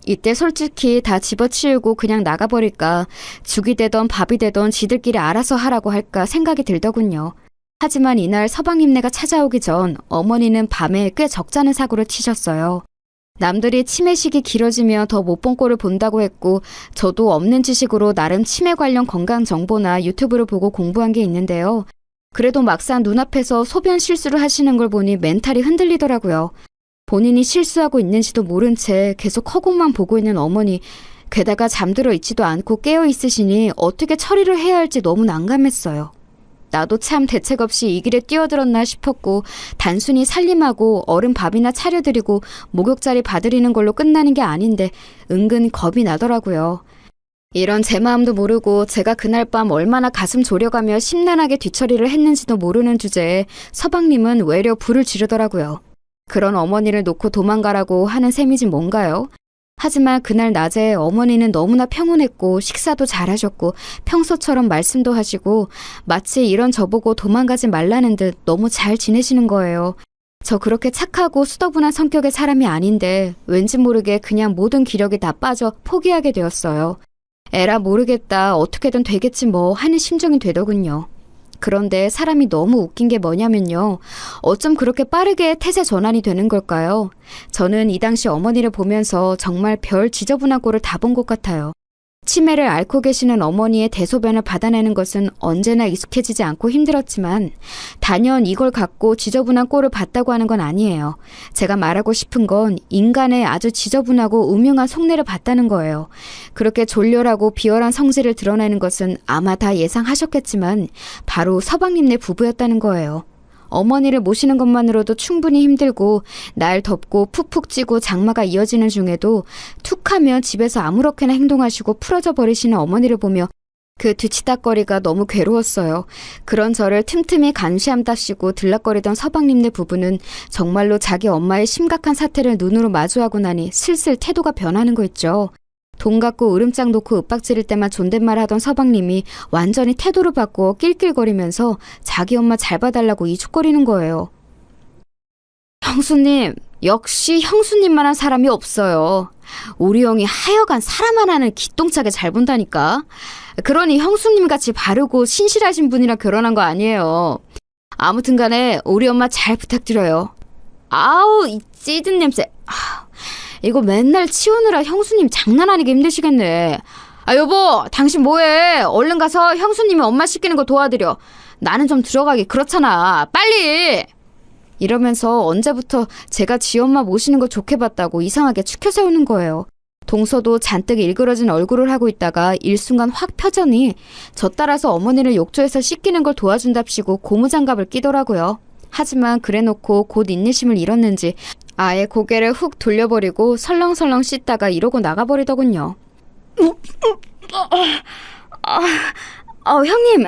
C: 이때 솔직히 다 집어치우고 그냥 나가버릴까 죽이 되던 밥이 되던 지들끼리 알아서 하라고 할까 생각이 들더군요. 하지만 이날 서방님네가 찾아오기 전 어머니는 밤에 꽤 적잖은 사고를 치셨어요. 남들이 치매식이 길어지며 더 못 본 꼴을 본다고 했고 저도 없는 지식으로 나름 치매 관련 건강 정보나 유튜브를 보고 공부한 게 있는데요. 그래도 막상 눈앞에서 소변 실수를 하시는 걸 보니 멘탈이 흔들리더라고요. 본인이 실수하고 있는지도 모른 채 계속 허공만 보고 있는 어머니, 게다가 잠들어 있지도 않고 깨어 있으시니 어떻게 처리를 해야 할지 너무 난감했어요. 나도 참 대책 없이 이 길에 뛰어들었나 싶었고 단순히 살림하고 얼음 밥이나 차려드리고 목욕자리 봐드리는 걸로 끝나는 게 아닌데 은근 겁이 나더라고요. 이런 제 마음도 모르고 제가 그날 밤 얼마나 가슴 졸여가며 심란하게 뒤처리를 했는지도 모르는 주제에 서방님은 외려 불을 지르더라고요. 그런 어머니를 놓고 도망가라고 하는 셈이지 뭔가요? 하지만 그날 낮에 어머니는 너무나 평온했고 식사도 잘하셨고 평소처럼 말씀도 하시고 마치 이런 저보고 도망가지 말라는 듯 너무 잘 지내시는 거예요. 저 그렇게 착하고 수더분한 성격의 사람이 아닌데 왠지 모르게 그냥 모든 기력이 다 빠져 포기하게 되었어요. 에라 모르겠다 어떻게든 되겠지 뭐 하는 심정이 되더군요. 그런데 사람이 너무 웃긴 게 뭐냐면요. 어쩜 그렇게 빠르게 태세 전환이 되는 걸까요? 저는 이 당시 어머니를 보면서 정말 별 지저분한 꼴을 다 본 것 같아요. 치매를 앓고 계시는 어머니의 대소변을 받아내는 것은 언제나 익숙해지지 않고 힘들었지만 단연 이걸 갖고 지저분한 꼴을 봤다고 하는 건 아니에요. 제가 말하고 싶은 건 인간의 아주 지저분하고 음흉한 속내를 봤다는 거예요. 그렇게 졸렬하고 비열한 성질을 드러내는 것은 아마 다 예상하셨겠지만 바로 서방님네 부부였다는 거예요. 어머니를 모시는 것만으로도 충분히 힘들고 날 덥고 푹푹 찌고 장마가 이어지는 중에도 툭하면 집에서 아무렇게나 행동하시고 풀어져 버리시는 어머니를 보며 그 뒤치다거리가 너무 괴로웠어요. 그런 저를 틈틈이 간시함답시고 들락거리던 서방님네 부부는 정말로 자기 엄마의 심각한 사태를 눈으로 마주하고 나니 슬슬 태도가 변하는 거 있죠. 돈 갖고 으름장 놓고 윽박지를 때만 존댓말 하던 서방님이 완전히 태도를 바꾸어 낄낄거리면서 자기 엄마 잘 봐달라고 이죽거리는 거예요. 형수님, 역시 형수님만한 사람이 없어요. 우리 형이 하여간 사람 하나는 기똥차게 잘 본다니까. 그러니 형수님같이 바르고 신실하신 분이랑 결혼한 거 아니에요. 아무튼 간에 우리 엄마 잘 부탁드려요. 아우, 이 찌든 냄새. 이거 맨날 치우느라 형수님 장난 아니게 힘드시겠네. 아 여보, 당신 뭐해? 얼른 가서 형수님이 엄마 씻기는 거 도와드려. 나는 좀 들어가기 그렇잖아. 빨리! 이러면서 언제부터 제가 지 엄마 모시는 거 좋게 봤다고 이상하게 추켜 세우는 거예요. 동서도 잔뜩 일그러진 얼굴을 하고 있다가 일순간 확 펴더니 저 따라서 어머니를 욕조에서 씻기는 걸 도와준답시고 고무장갑을 끼더라고요. 하지만 그래놓고 곧 인내심을 잃었는지 아예 고개를 훅 돌려버리고 설렁설렁 씻다가 이러고 나가버리더군요. 형님,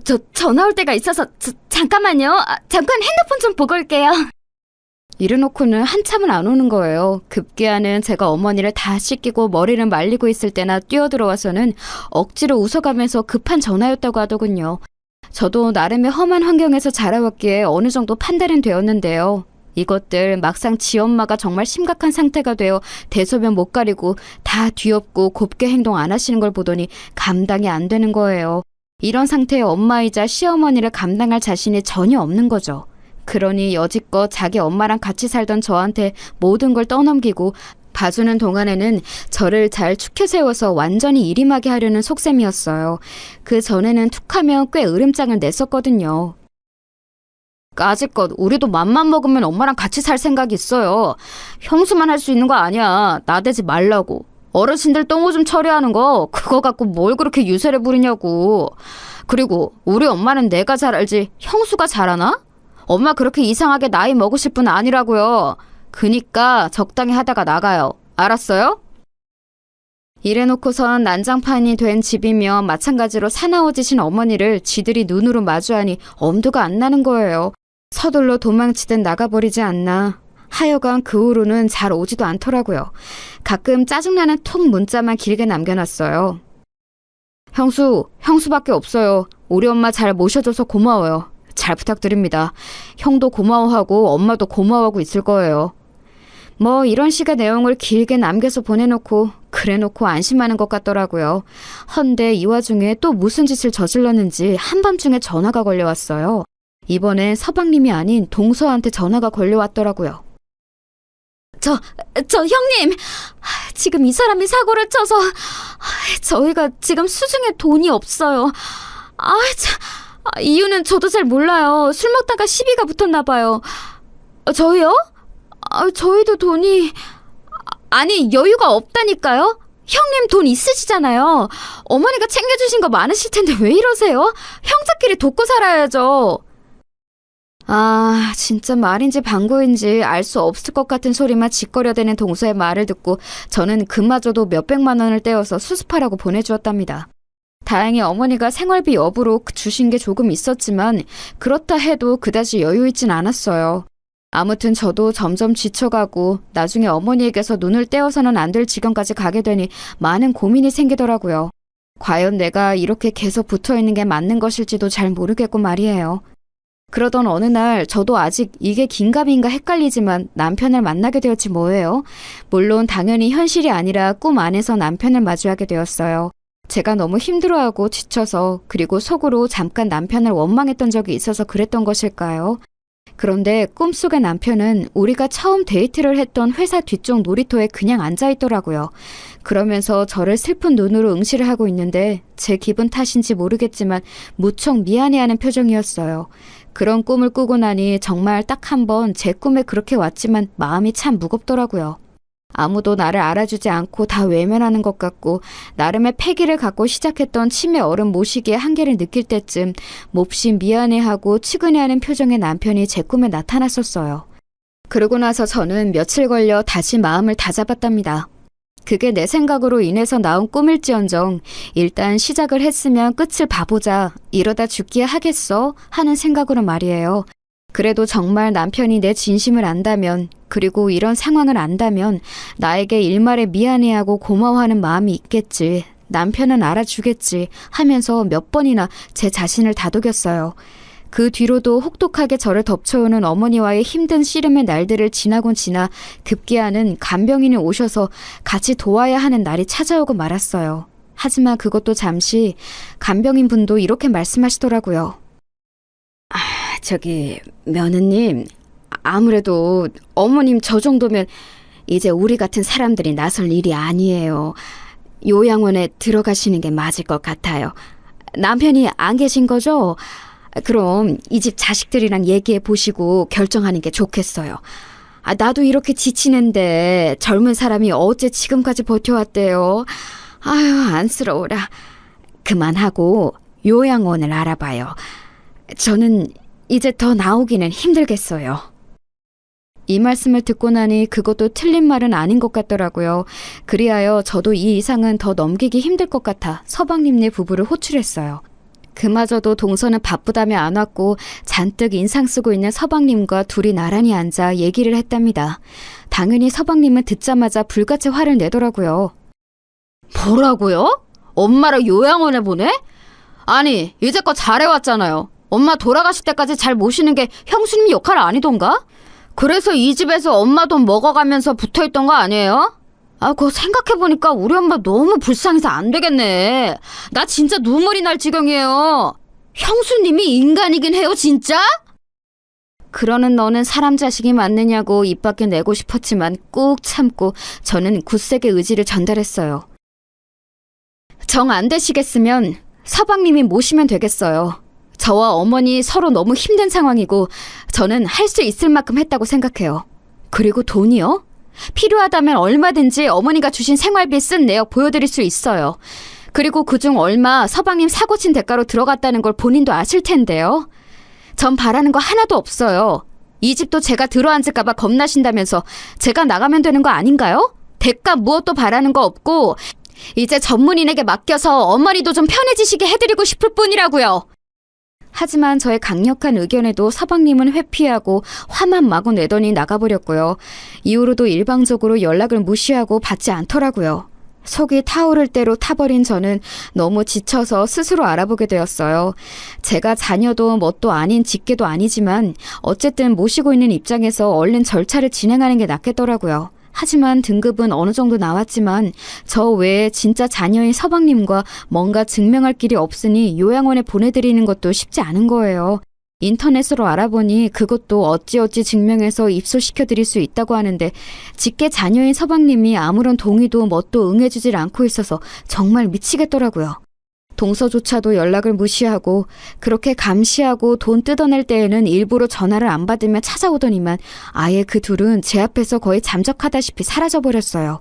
C: 저 전화 올 때가 있어서 잠깐만요. 잠깐 핸드폰 좀 보고 올게요. 이래놓고는 한참을 안 오는 거예요. 급기야는 제가 어머니를 다 씻기고 머리를 말리고 있을 때나 뛰어들어와서는 억지로 웃어가면서 급한 전화였다고 하더군요. 저도 나름의 험한 환경에서 자라왔기에 어느 정도 판단은 되었는데요. 이것들 막상 지 엄마가 정말 심각한 상태가 되어 대소변 못 가리고 다 뒤엎고 곱게 행동 안 하시는 걸 보더니 감당이 안 되는 거예요. 이런 상태의 엄마이자 시어머니를 감당할 자신이 전혀 없는 거죠. 그러니 여지껏 자기 엄마랑 같이 살던 저한테 모든 걸 떠넘기고 봐주는 동안에는 저를 잘 축혀 세워서 완전히 일임하게 하려는 속셈이었어요. 그 전에는 툭하면 꽤 으름장을 냈었거든요. 까짓것 우리도 맘만 먹으면 엄마랑 같이 살 생각이 있어요. 형수만 할 수 있는 거 아니야. 나대지 말라고. 어르신들 똥오줌 처리하는 거 그거 갖고 뭘 그렇게 유세를 부리냐고. 그리고 우리 엄마는 내가 잘 알지 형수가 잘하나? 엄마 그렇게 이상하게 나이 먹으실 분 아니라고요. 그니까 적당히 하다가 나가요. 알았어요? 이래놓고선 난장판이 된 집이며 마찬가지로 사나워지신 어머니를 쥐들이 눈으로 마주하니 엄두가 안 나는 거예요. 서둘러 도망치듯 나가버리지 않나. 하여간 그 후로는 잘 오지도 않더라고요. 가끔 짜증나는 톡 문자만 길게 남겨놨어요. 형수밖에 없어요. 우리 엄마 잘 모셔줘서 고마워요. 잘 부탁드립니다. 형도 고마워하고 엄마도 고마워하고 있을 거예요. 뭐 이런 식의 내용을 길게 남겨서 보내놓고 그래놓고 안심하는 것 같더라고요. 헌데 이 와중에 또 무슨 짓을 저질렀는지 한밤중에 전화가 걸려왔어요. 이번엔 서방님이 아닌 동서한테 전화가 걸려왔더라고요. 저 형님! 지금 이 사람이 사고를 쳐서 저희가 지금 수중에 돈이 없어요. 이유는 저도 잘 몰라요. 술 먹다가 시비가 붙었나 봐요. 저희요? 저희도 돈이... 아니 여유가 없다니까요? 형님 돈 있으시잖아요. 어머니가 챙겨주신 거 많으실 텐데 왜 이러세요? 형제끼리 돕고 살아야죠. 진짜 말인지 방구인지 알 수 없을 것 같은 소리만 짓거려대는 동서의 말을 듣고 저는 그마저도 몇백만 원을 떼어서 수습하라고 보내주었답니다. 다행히 어머니가 생활비 여부로 주신 게 조금 있었지만 그렇다 해도 그다지 여유 있진 않았어요. 아무튼 저도 점점 지쳐가고 나중에 어머니에게서 눈을 떼어서는 안 될 지경까지 가게 되니 많은 고민이 생기더라고요. 과연 내가 이렇게 계속 붙어있는 게 맞는 것일지도 잘 모르겠고 말이에요. 그러던 어느 날 저도 아직 이게 긴가민가 헷갈리지만 남편을 만나게 되었지 뭐예요. 물론 당연히 현실이 아니라 꿈 안에서 남편을 마주하게 되었어요. 제가 너무 힘들어하고 지쳐서 그리고 속으로 잠깐 남편을 원망했던 적이 있어서 그랬던 것일까요? 그런데 꿈속의 남편은 우리가 처음 데이트를 했던 회사 뒤쪽 놀이터에 그냥 앉아있더라고요. 그러면서 저를 슬픈 눈으로 응시를 하고 있는데 제 기분 탓인지 모르겠지만 무척 미안해하는 표정이었어요. 그런 꿈을 꾸고 나니 정말 딱 한 번 제 꿈에 그렇게 왔지만 마음이 참 무겁더라고요. 아무도 나를 알아주지 않고 다 외면하는 것 같고 나름의 패기를 갖고 시작했던 치매 어른 모시기의 한계를 느낄 때쯤 몹시 미안해하고 측은해하는 표정의 남편이 제 꿈에 나타났었어요. 그러고 나서 저는 며칠 걸려 다시 마음을 다잡았답니다. 그게 내 생각으로 인해서 나온 꿈일지언정 일단 시작을 했으면 끝을 봐보자. 이러다 죽기야 하겠어? 하는 생각으로 말이에요. 그래도 정말 남편이 내 진심을 안다면 그리고 이런 상황을 안다면 나에게 일말에 미안해하고 고마워하는 마음이 있겠지. 남편은 알아주겠지 하면서 몇 번이나 제 자신을 다독였어요. 그 뒤로도 혹독하게 저를 덮쳐오는 어머니와의 힘든 씨름의 날들을 지나곤 지나 급기야는 간병인이 오셔서 같이 도와야 하는 날이 찾아오고 말았어요. 하지만 그것도 잠시 간병인 분도 이렇게 말씀하시더라고요. 며느님, 아무래도 어머님 저 정도면 이제 우리 같은 사람들이 나설 일이 아니에요. 요양원에 들어가시는 게 맞을 것 같아요. 남편이 안 계신 거죠? 그럼 이 집 자식들이랑 얘기해 보시고 결정하는 게 좋겠어요. 나도 이렇게 지치는데 젊은 사람이 어째 지금까지 버텨왔대요. 아유, 안쓰러워라. 그만하고 요양원을 알아봐요. 저는 이제 더 나오기는 힘들겠어요. 이 말씀을 듣고 나니 그것도 틀린 말은 아닌 것 같더라고요. 그리하여 저도 이 이상은 더 넘기기 힘들 것 같아 서방님네 부부를 호출했어요. 그마저도 동서는 바쁘다며 안 왔고 잔뜩 인상 쓰고 있는 서방님과 둘이 나란히 앉아 얘기를 했답니다. 당연히 서방님은 듣자마자 불같이 화를 내더라고요. 뭐라고요? 엄마를 요양원에 보내? 아니, 이제껏 잘해왔잖아요. 엄마 돌아가실 때까지 잘 모시는 게 형수님 역할 아니던가? 그래서 이 집에서 엄마 돈 먹어가면서 붙어있던 거 아니에요? 그거 생각해보니까 우리 엄마 너무 불쌍해서 안 되겠네. 나 진짜 눈물이 날 지경이에요. 형수님이 인간이긴 해요, 진짜? 그러는 너는 사람 자식이 맞느냐고 입 밖에 내고 싶었지만 꾹 참고 저는 굳세게 의지를 전달했어요. 정 안 되시겠으면 서방님이 모시면 되겠어요. 저와 어머니 서로 너무 힘든 상황이고 저는 할 수 있을 만큼 했다고 생각해요. 그리고 돈이요? 필요하다면 얼마든지 어머니가 주신 생활비 쓴 내역 보여드릴 수 있어요. 그리고 그중 얼마 서방님 사고 친 대가로 들어갔다는 걸 본인도 아실 텐데요. 전 바라는 거 하나도 없어요. 이 집도 제가 들어앉을까 봐 겁나신다면서 제가 나가면 되는 거 아닌가요? 대가 무엇도 바라는 거 없고 이제 전문인에게 맡겨서 어머니도 좀 편해지시게 해드리고 싶을 뿐이라고요. 하지만 저의 강력한 의견에도 서방님은 회피하고 화만 마구 내더니 나가버렸고요. 이후로도 일방적으로 연락을 무시하고 받지 않더라고요. 속이 타오를 대로 타버린 저는 너무 지쳐서 스스로 알아보게 되었어요. 제가 자녀도 뭣도 아닌 직계도 아니지만 어쨌든 모시고 있는 입장에서 얼른 절차를 진행하는 게 낫겠더라고요. 하지만 등급은 어느 정도 나왔지만 저 외에 진짜 자녀인 서방님과 뭔가 증명할 길이 없으니 요양원에 보내드리는 것도 쉽지 않은 거예요. 인터넷으로 알아보니 그것도 어찌어찌 증명해서 입소시켜드릴 수 있다고 하는데 직계 자녀인 서방님이 아무런 동의도 뭣도 응해주질 않고 있어서 정말 미치겠더라고요. 동서조차도 연락을 무시하고 그렇게 감시하고 돈 뜯어낼 때에는 일부러 전화를 안 받으며 찾아오더니만 아예 그 둘은 제 앞에서 거의 잠적하다시피 사라져버렸어요.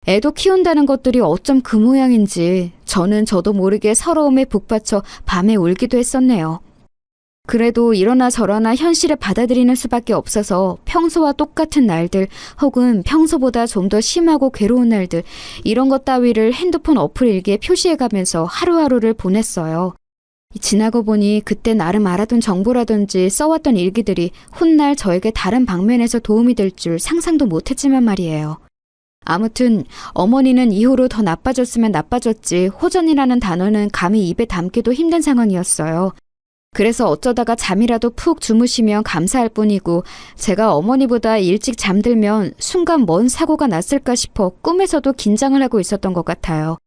C: 애도 키운다는 것들이 어쩜 그 모양인지 저는 저도 모르게 서러움에 북받쳐 밤에 울기도 했었네요. 그래도 이러나 저러나 현실을 받아들이는 수밖에 없어서 평소와 똑같은 날들 혹은 평소보다 좀 더 심하고 괴로운 날들 이런 것 따위를 핸드폰 어플 일기에 표시해가면서 하루하루를 보냈어요. 지나고 보니 그때 나름 알아둔 정보라든지 써왔던 일기들이 훗날 저에게 다른 방면에서 도움이 될 줄 상상도 못했지만 말이에요. 아무튼 어머니는 이후로 더 나빠졌으면 나빠졌지 호전이라는 단어는 감히 입에 담기도 힘든 상황이었어요. 그래서 어쩌다가 잠이라도 푹 주무시면 감사할 뿐이고 제가 어머니보다 일찍 잠들면 순간 뭔 사고가 났을까 싶어 꿈에서도 긴장을 하고 있었던 것 같아요.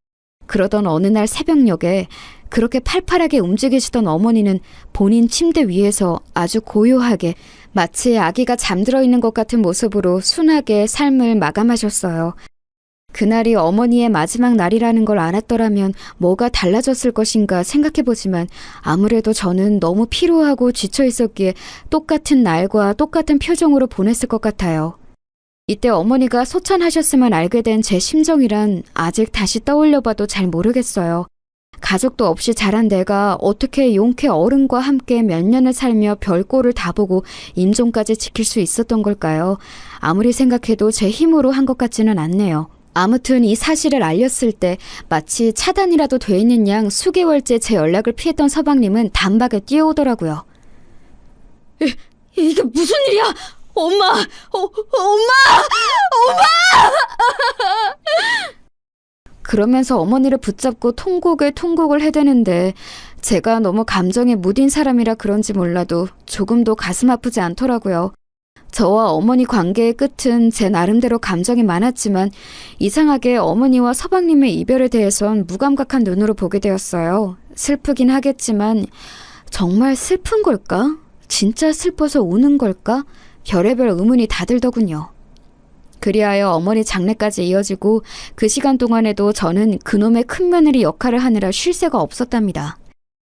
C: 그러던 어느 날 새벽녘에 그렇게 팔팔하게 움직이시던 어머니는 본인 침대 위에서 아주 고요하게 마치 아기가 잠들어 있는 것 같은 모습으로 순하게 삶을 마감하셨어요. 그날이 어머니의 마지막 날이라는 걸 알았더라면 뭐가 달라졌을 것인가 생각해보지만 아무래도 저는 너무 피로하고 지쳐 있었기에 똑같은 날과 똑같은 표정으로 보냈을 것 같아요. 이때 어머니가 소천하셨으면 알게 된 제 심정이란 아직 다시 떠올려봐도 잘 모르겠어요. 가족도 없이 자란 내가 어떻게 용케 어른과 함께 몇 년을 살며 별꼴을 다 보고 임종까지 지킬 수 있었던 걸까요? 아무리 생각해도 제 힘으로 한 것 같지는 않네요. 아무튼 이 사실을 알렸을 때 마치 차단이라도 돼 있는 양 수개월째 제 연락을 피했던 서방님은 단박에 뛰어오더라고요. 이게 무슨 일이야? 엄마! 엄마! 그러면서 어머니를 붙잡고 통곡을 해대는데 제가 너무 감정에 무딘 사람이라 그런지 몰라도 조금도 가슴 아프지 않더라고요. 저와 어머니 관계의 끝은 제 나름대로 감정이 많았지만 이상하게 어머니와 서방님의 이별에 대해선 무감각한 눈으로 보게 되었어요. 슬프긴 하겠지만 정말 슬픈 걸까? 진짜 슬퍼서 우는 걸까? 별의별 의문이 다 들더군요. 그리하여 어머니 장례까지 이어지고 그 시간 동안에도 저는 그놈의 큰며느리 역할을 하느라 쉴 새가 없었답니다.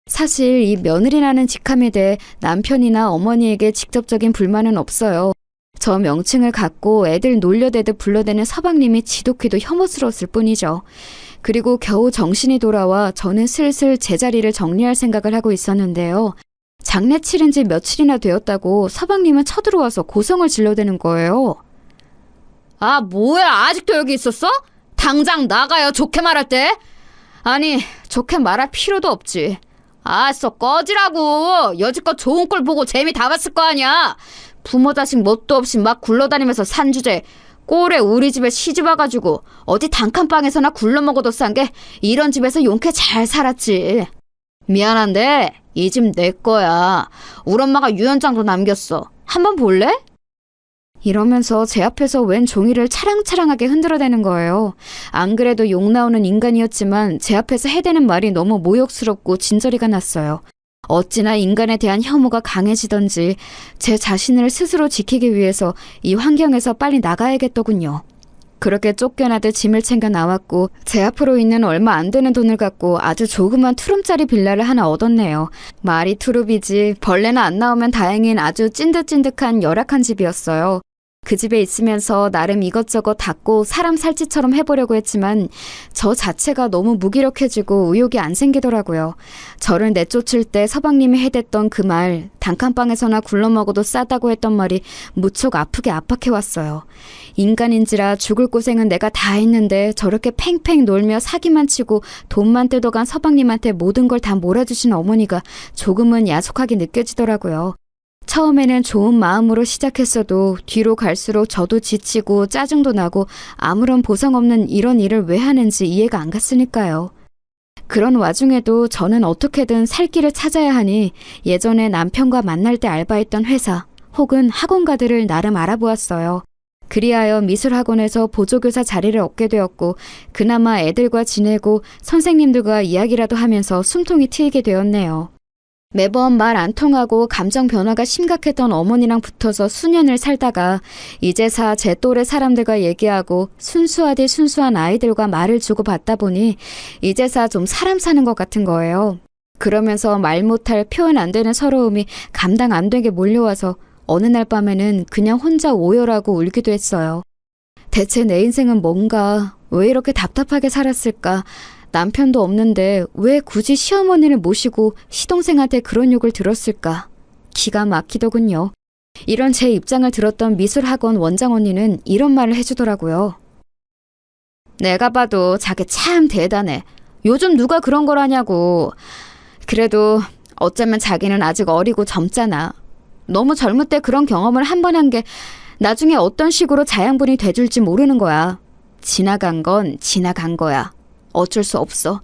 C: 사실 이 며느리라는 직함에 대해 남편이나 어머니에게 직접적인 불만은 없어요. 저 명칭을 갖고 애들 놀려대듯 불러대는 서방님이 지독히도 혐오스러웠을 뿐이죠. 그리고 겨우 정신이 돌아와 저는 슬슬 제자리를 정리할 생각을 하고 있었는데요. 장례 치른 지 며칠이나 되었다고 서방님은 쳐들어와서 고성을 질러대는 거예요. 아, 뭐야? 아직도 여기 있었어? 당장 나가요, 좋게 말할 때. 아니, 좋게 말할 필요도 없지. 아싸, 꺼지라고. 여지껏 좋은 꼴 보고 재미 다 봤을 거 아니야. 부모 자식 뭣도 없이 막 굴러다니면서 산 주제 꼴에 우리 집에 시집 와가지고 어디 단칸방에서나 굴러먹어도 싼 게 이런 집에서 용케 잘 살았지. 미안한데 이 집 내 거야. 우리 엄마가 유언장도 남겼어. 한번 볼래? 이러면서 제 앞에서 웬 종이를 차랑차랑하게 흔들어대는 거예요. 안 그래도 욕 나오는 인간이었지만 제 앞에서 해대는 말이 너무 모욕스럽고 진저리가 났어요. 어찌나 인간에 대한 혐오가 강해지던지 제 자신을 스스로 지키기 위해서 이 환경에서 빨리 나가야겠더군요. 그렇게 쫓겨나듯 짐을 챙겨 나왔고 제 앞으로 있는 얼마 안 되는 돈을 갖고 아주 조그만 투룸짜리 빌라를 하나 얻었네요. 말이 투룸이지 벌레나 안 나오면 다행인 아주 찐득찐득한 열악한 집이었어요. 그 집에 있으면서 나름 이것저것 닦고 사람 살찌처럼 해보려고 했지만 저 자체가 너무 무기력해지고 의욕이 안 생기더라고요. 저를 내쫓을 때 서방님이 해댔던 그 말, 단칸방에서나 굴러먹어도 싸다고 했던 말이 무척 아프게 압박해왔어요. 인간인지라 죽을 고생은 내가 다 했는데 저렇게 팽팽 놀며 사기만 치고 돈만 뜯어간 서방님한테 모든 걸 다 몰아주신 어머니가 조금은 야속하게 느껴지더라고요. 처음에는 좋은 마음으로 시작했어도 뒤로 갈수록 저도 지치고 짜증도 나고 아무런 보상 없는 이런 일을 왜 하는지 이해가 안 갔으니까요. 그런 와중에도 저는 어떻게든 살 길을 찾아야 하니 예전에 남편과 만날 때 알바했던 회사 혹은 학원가들을 나름 알아보았어요. 그리하여 미술학원에서 보조교사 자리를 얻게 되었고 그나마 애들과 지내고 선생님들과 이야기라도 하면서 숨통이 트이게 되었네요. 매번 말 안 통하고 감정 변화가 심각했던 어머니랑 붙어서 수년을 살다가 이제사 제 또래 사람들과 얘기하고 순수하디 순수한 아이들과 말을 주고받다 보니 이제사 좀 사람 사는 것 같은 거예요. 그러면서 말 못할 표현 안 되는 서러움이 감당 안 되게 몰려와서 어느 날 밤에는 그냥 혼자 오열하고 울기도 했어요. 대체 내 인생은 뭔가, 왜 이렇게 답답하게 살았을까? 남편도 없는데 왜 굳이 시어머니를 모시고 시동생한테 그런 욕을 들었을까? 기가 막히더군요. 이런 제 입장을 들었던 미술학원 원장 언니는 이런 말을 해주더라고요. 내가 봐도 자기 참 대단해. 요즘 누가 그런 걸 하냐고. 그래도 어쩌면 자기는 아직 어리고 젊잖아. 너무 젊을 때 그런 경험을 한 번 한 게 나중에 어떤 식으로 자양분이 돼줄지 모르는 거야. 지나간 건 지나간 거야. 어쩔 수 없어.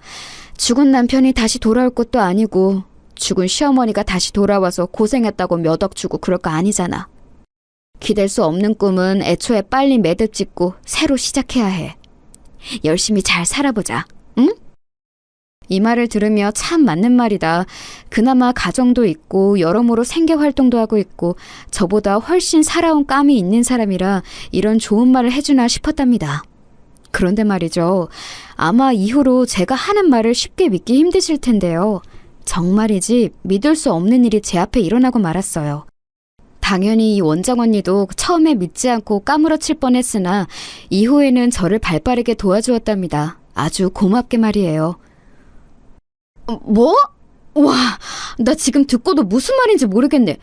C: 죽은 남편이 다시 돌아올 것도 아니고 죽은 시어머니가 다시 돌아와서 고생했다고 몇 억 주고 그럴 거 아니잖아. 기댈 수 없는 꿈은 애초에 빨리 매듭 짓고 새로 시작해야 해. 열심히 잘 살아보자. 응? 이 말을 들으며 참 맞는 말이다. 그나마 가정도 있고 여러모로 생계활동도 하고 있고 저보다 훨씬 살아온 깜이 있는 사람이라 이런 좋은 말을 해주나 싶었답니다. 그런데 말이죠. 아마 이후로 제가 하는 말을 쉽게 믿기 힘드실 텐데요. 정말이지 믿을 수 없는 일이 제 앞에 일어나고 말았어요. 당연히 이 원장 언니도 처음에 믿지 않고 까무러칠 뻔했으나 이후에는 저를 발빠르게 도와주었답니다. 아주 고맙게 말이에요. 뭐? 와, 나 지금 듣고도 무슨 말인지 모르겠네.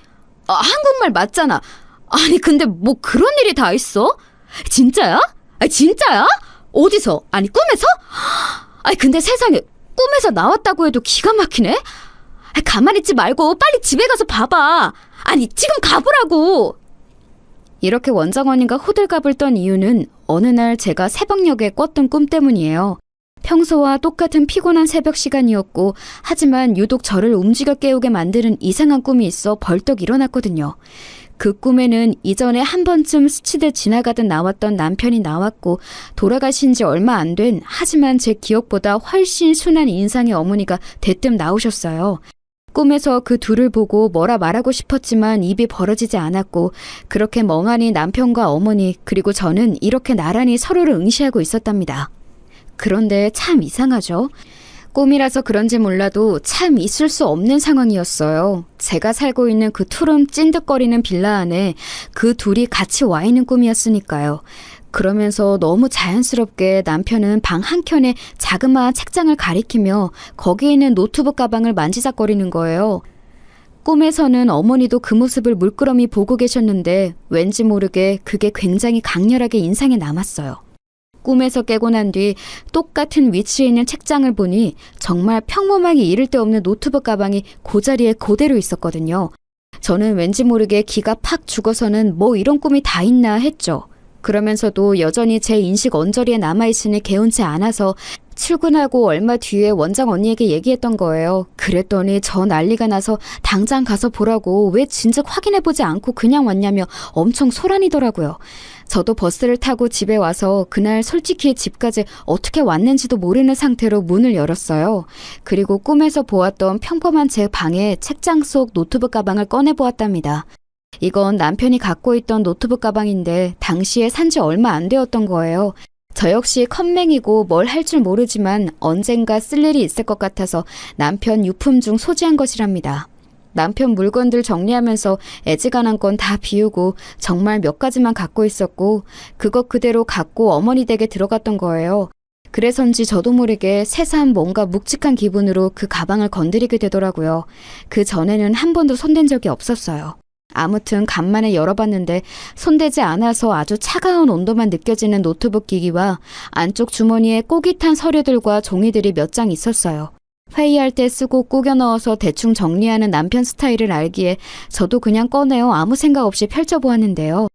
C: 한국말 맞잖아. 아니 근데 뭐 그런 일이 다 있어? 진짜야? 진짜야? 어디서? 아니 꿈에서? 아니 근데 세상에 꿈에서 나왔다고 해도 기가 막히네? 가만히 있지 말고 빨리 집에 가서 봐봐. 아니 지금 가보라고. 이렇게 원장 언니가 호들갑을 떤 이유는 어느 날 제가 새벽녘에 꿨던 꿈 때문이에요. 평소와 똑같은 피곤한 새벽 시간이었고 하지만 유독 저를 움직여 깨우게 만드는 이상한 꿈이 있어 벌떡 일어났거든요. 그 꿈에는 이전에 한 번쯤 스치듯 지나가듯 나왔던 남편이 나왔고 돌아가신 지 얼마 안 된 하지만 제 기억보다 훨씬 순한 인상의 어머니가 대뜸 나오셨어요. 꿈에서 그 둘을 보고 뭐라 말하고 싶었지만 입이 벌어지지 않았고 그렇게 멍하니 남편과 어머니 그리고 저는 이렇게 나란히 서로를 응시하고 있었답니다. 그런데 참 이상하죠. 꿈이라서 그런지 몰라도 참 있을 수 없는 상황이었어요. 제가 살고 있는 그 투름 찐득거리는 빌라 안에 그 둘이 같이 와 있는 꿈이었으니까요. 그러면서 너무 자연스럽게 남편은 방 한켠에 자그마한 책장을 가리키며 거기에 있는 노트북 가방을 만지작거리는 거예요. 꿈에서는 어머니도 그 모습을 물끄러미 보고 계셨는데 왠지 모르게 그게 굉장히 강렬하게 인상에 남았어요. 꿈에서 깨고 난 뒤 똑같은 위치에 있는 책장을 보니 정말 평범하게 이를 데 없는 노트북 가방이 그 자리에 그대로 있었거든요. 저는 왠지 모르게 기가 팍 죽어서는 뭐 이런 꿈이 다 있나 했죠. 그러면서도 여전히 제 인식 언저리에 남아있으니 개운치 않아서 출근하고 얼마 뒤에 원장 언니에게 얘기했던 거예요. 그랬더니 저 난리가 나서 당장 가서 보라고 왜 진즉 확인해보지 않고 그냥 왔냐며 엄청 소란이더라고요. 저도 버스를 타고 집에 와서 그날 솔직히 집까지 어떻게 왔는지도 모르는 상태로 문을 열었어요. 그리고 꿈에서 보았던 평범한 제 방에 책장 속 노트북 가방을 꺼내보았답니다. 이건 남편이 갖고 있던 노트북 가방인데 당시에 산지 얼마 안 되었던 거예요. 저 역시 컴맹이고 뭘 할 줄 모르지만 언젠가 쓸 일이 있을 것 같아서 남편 유품 중 소지한 것이랍니다. 남편 물건들 정리하면서 애지간한 건 다 비우고 정말 몇 가지만 갖고 있었고 그것 그대로 갖고 어머니 댁에 들어갔던 거예요. 그래서인지 저도 모르게 새삼 뭔가 묵직한 기분으로 그 가방을 건드리게 되더라고요. 그 전에는 한 번도 손댄 적이 없었어요. 아무튼 간만에 열어봤는데 손대지 않아서 아주 차가운 온도만 느껴지는 노트북 기기와 안쪽 주머니에 꼬깃 탄 서류들과 종이들이 몇 장 있었어요. 회의할 때 쓰고 꾸겨 넣어서 대충 정리하는 남편 스타일을 알기에 저도 그냥 꺼내어 아무 생각 없이 펼쳐보았는데요.